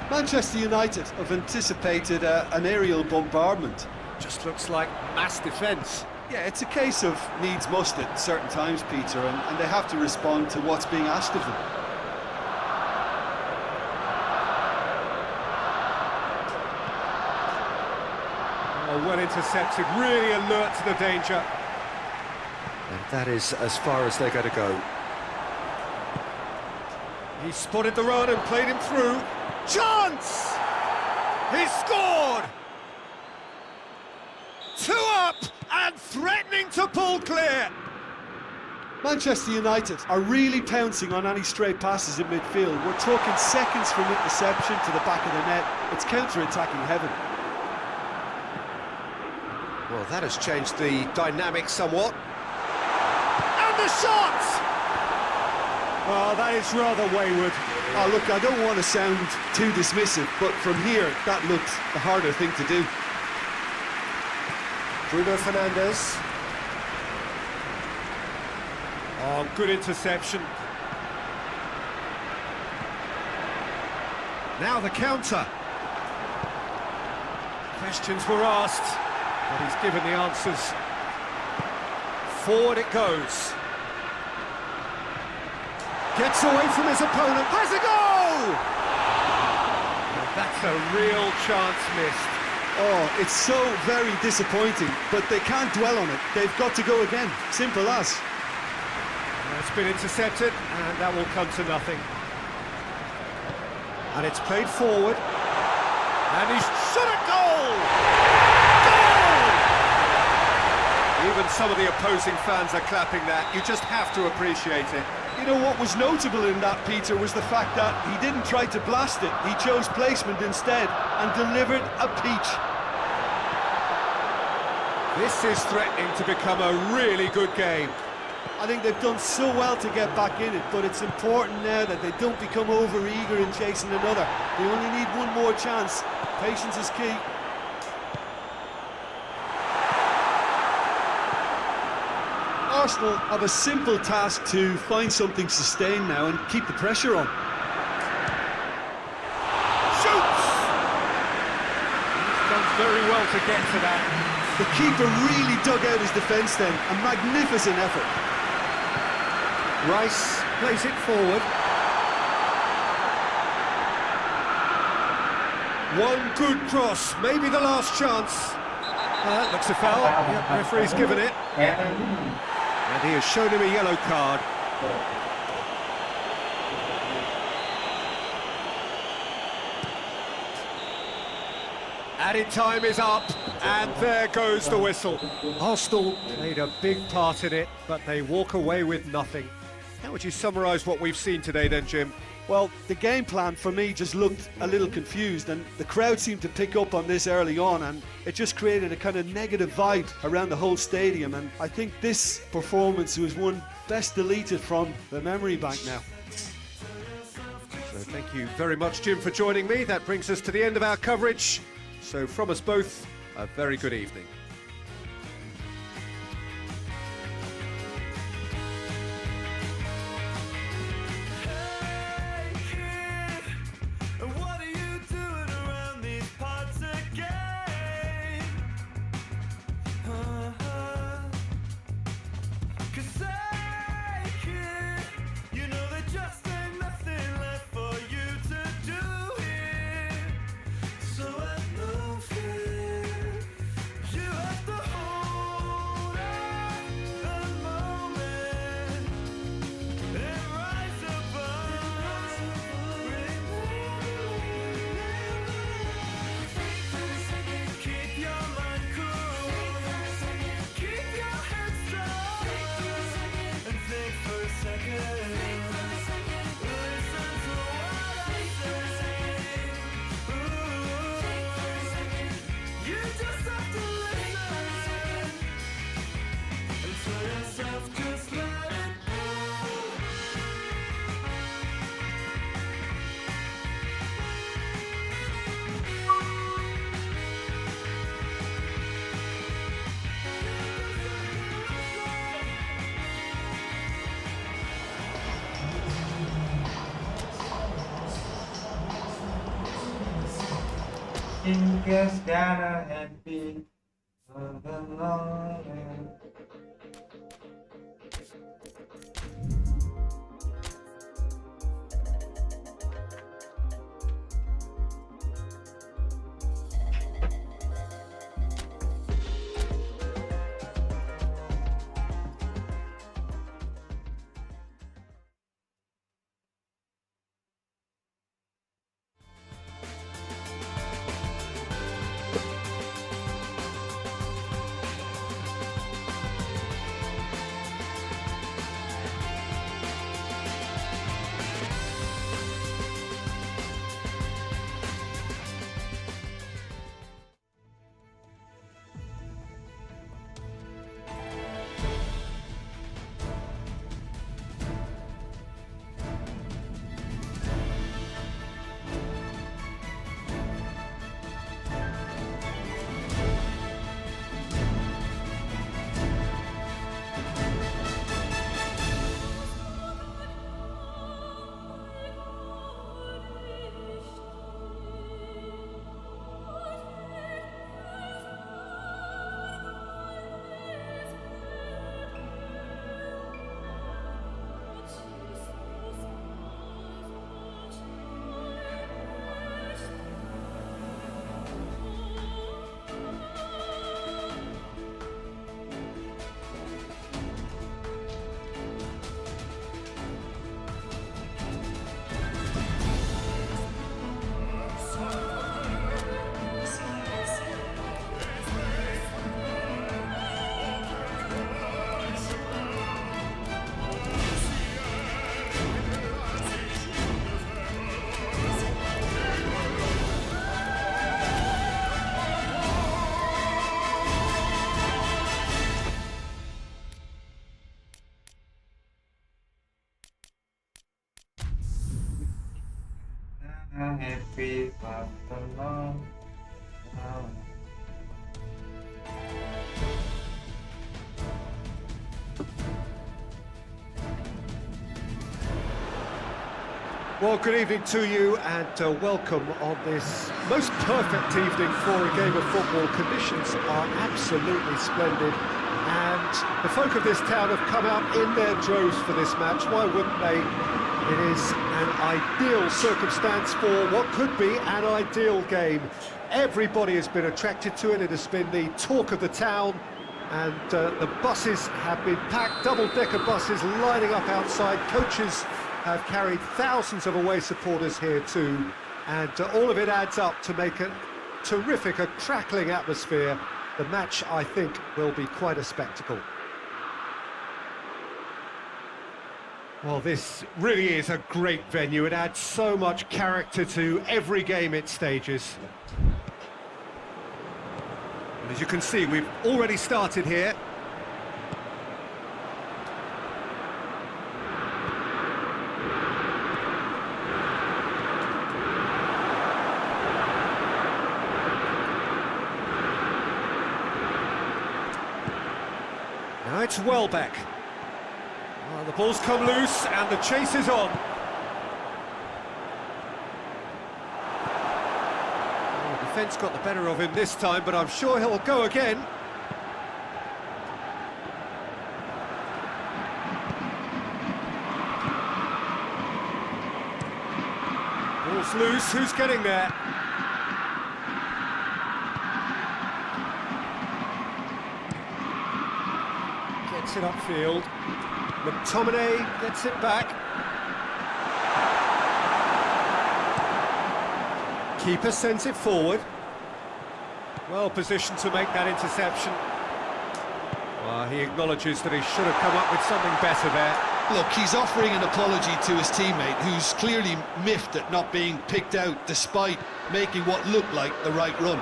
Manchester United have anticipated an aerial bombardment. Just looks like mass defence. Yeah, it's a case of needs must at certain times, Peter, and they have to respond to what's being asked of them. Oh, well intercepted, really alert to the danger. And that is as far as they're going to go. He spotted the run and played him through. Chance! He's scored! 2 up and threatening to pull clear. Manchester United are really pouncing on any stray passes in midfield. We're talking seconds from interception to the back of the net. It's counter-attacking heaven. Well, that has changed the dynamic somewhat. And the shot! Oh, that is rather wayward. Oh, look, I don't want to sound too dismissive, but from here, that looked the harder thing to do. Bruno Fernandes. Oh, good interception. Now the counter. Questions were asked, but he's given the answers. Forward it goes. Gets away from his opponent, has a goal! That's a real chance missed. Oh, it's so very disappointing, but they can't dwell on it. They've got to go again, simple as. It's been intercepted, and that will come to nothing. And it's played forward, and he's shot a goal! Goal! Even some of the opposing fans are clapping that. You just have to appreciate it. You know, what was notable in that, Peter, was the fact that he didn't try to blast it. He chose placement instead and delivered a peach. This is threatening to become a really good game. I think they've done so well to get back in it, but it's important now that they don't become over-eager in chasing another. They only need one more chance. Patience is key. Arsenal have a simple task to find something sustained now and keep the pressure on. Shoots! He's done very well to get to that. The keeper really dug out his defence then. A magnificent effort. Rice plays it forward. One good cross, maybe the last chance. That looks a foul. Yep, referee's given it. And he has shown him a yellow card. Added time is up, and there goes the whistle. Arsenal played a big part in it, but they walk away with nothing. How would you summarise what we've seen today then, Jim? Well, the game plan for me just looked a little confused, and the crowd seemed to pick up on this early on, and it just created a kind of negative vibe around the whole stadium, and I think this performance was one best deleted from the memory bank now. So thank you very much, Jim, for joining me. That brings us to the end of our coverage. So from us both, a very good evening. So I know fear. You Tingkas jangan happy. Happy tenang. Well, good evening to you and welcome on this most perfect evening for a game of football. Conditions are absolutely splendid and the folk of this town have come out in their droves for this match. Why wouldn't they? It is an ideal circumstance for what could be an ideal game. Everybody has been attracted to it. It has been the talk of the town and the buses have been packed, double-decker buses lining up outside. Coaches have carried thousands of away supporters here too, and all of it adds up to make a terrific, a crackling atmosphere. The match, I think, will be quite a spectacle. Well, this really is a great venue. It adds so much character to every game it stages. And as you can see, we've already started here. Now it's Welbeck. Well, the ball's come loose and the chase is on. Well, the defence got the better of him this time, but I'm sure he'll go again. Ball's loose, who's getting there? Gets it upfield. McTominay gets it back. Keeper sends it forward. Well positioned to make that interception. Well, he acknowledges that he should have come up with something better there. Look, he's offering an apology to his teammate, who's clearly miffed at not being picked out despite making what looked like the right run.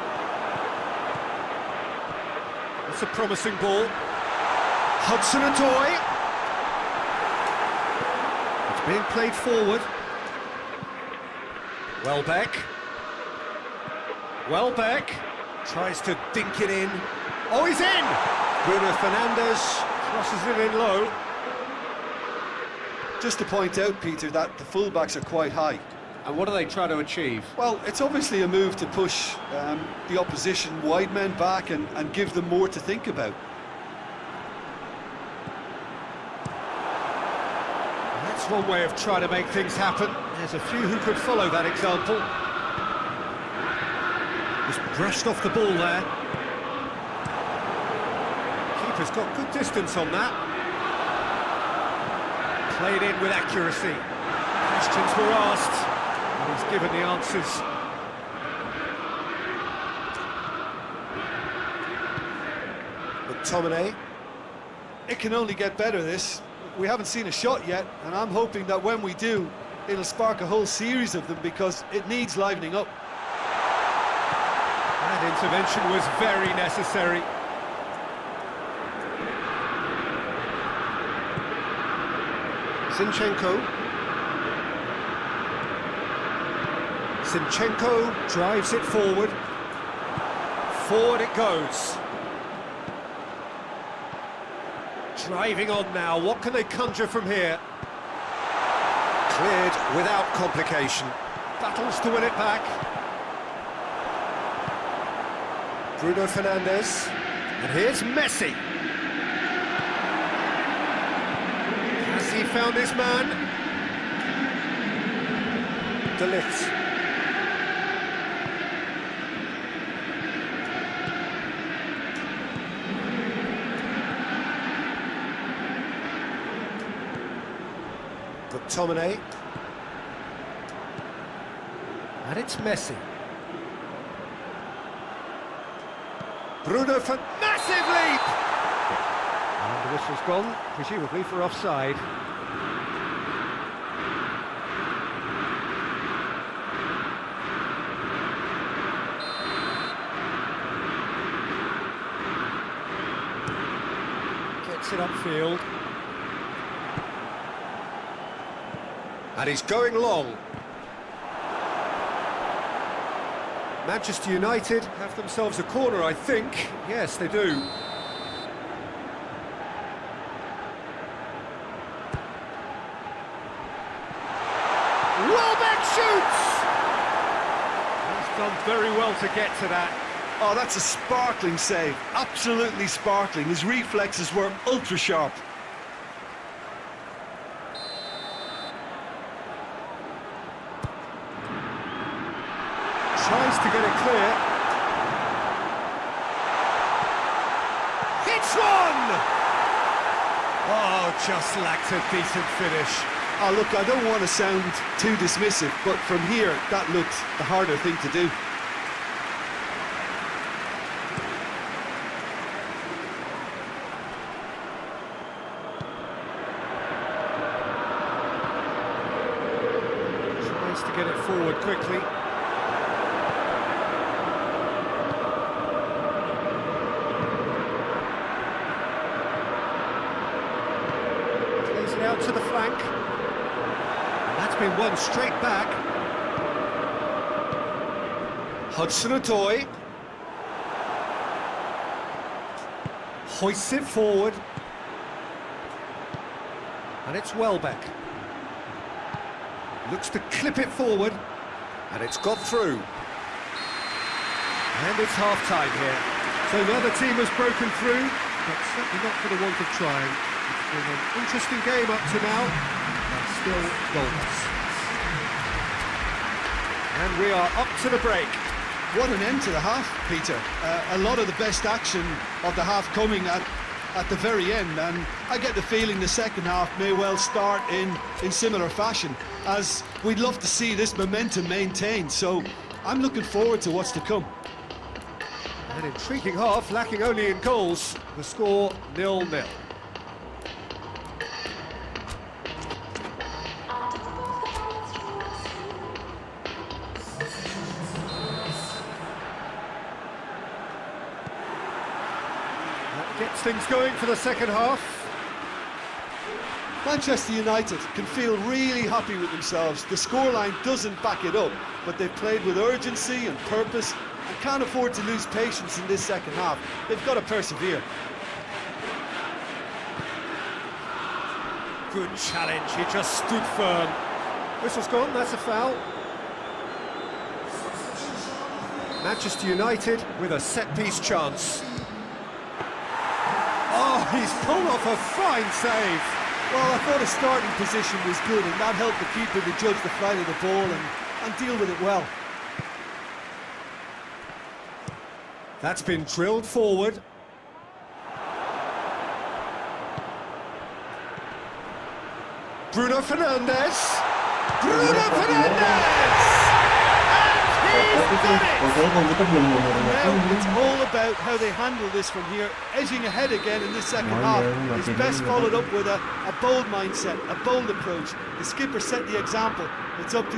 That's a promising ball. Hudson-Odoi. It's being played forward. Welbeck. Welbeck tries to dink it in. Oh, he's in! Bruno Fernandes crosses it in low. Just to point out, Peter, that the fullbacks are quite high, And what do they try to achieve? Well, it's obviously a move to push the opposition wide men back and give them more to think about. That's one way of trying to make things happen. There's a few who could follow that example. Just brushed off the ball there. Keeper's got good distance on that. Played in with accuracy. Questions were asked, and he's given the answers. McTominay. It can only get better, this. We haven't seen a shot yet, and I'm hoping that when we do, it'll spark a whole series of them, because it needs livening up. That intervention was very necessary. Zinchenko drives it forward. Forward it goes. Driving on now, what can they conjure from here? Cleared without complication. Battles to win it back. Bruno Fernandes. And here's Messi. Has he found his man? De Ligt. McTominay. And it's Messi. Bruno for massive leap! And the whistle's gone, presumably for offside. Gets it upfield. And he's going long. Manchester United have themselves a corner, I think. Yes, they do. Welbeck shoots! He's done very well to get to that. Oh, that's a sparkling save. Absolutely sparkling. His reflexes were ultra sharp. Tries to get it clear. Hits one! Oh, just lacked a decent finish. Oh, look, I don't want to sound too dismissive, but from here, that looked the harder thing to do. Tries to get it forward quickly. Out to the flank, and that's been won straight back. Hudson-Odoi hoists it forward, and it's Welbeck. Looks to clip it forward, and it's got through. And it's half-time here. So the other team has broken through, but certainly not for the want of trying. It's been an interesting game up to now, but still goalless. And we are up to the break. What an end to the half, Peter. A lot of the best action of the half coming at the very end, and I get the feeling the second half may well start in similar fashion, as we'd love to see this momentum maintained, so I'm looking forward to what's to come. An intriguing half, lacking only in goals. The score 0-0. That gets things going for the second half. Manchester United can feel really happy with themselves. The scoreline doesn't back it up, but they've played with urgency and purpose and can't afford to lose patience in this second half. They've got to persevere. Good challenge, he just stood firm. Whistle's gone, that's a foul. Manchester United with a set-piece chance. Oh, he's pulled off a fine save. Well, I thought his starting position was good, and that helped the keeper to judge the flight of the ball and deal with it well. That's been drilled forward. Bruno Fernandes. Bruno Fernandes! Pokoknya komputer belum Now it's all about how they handle this from here, edging ahead again in this second half. It's best followed up with a bold mindset, a bold approach. The skipper set the example. It's up to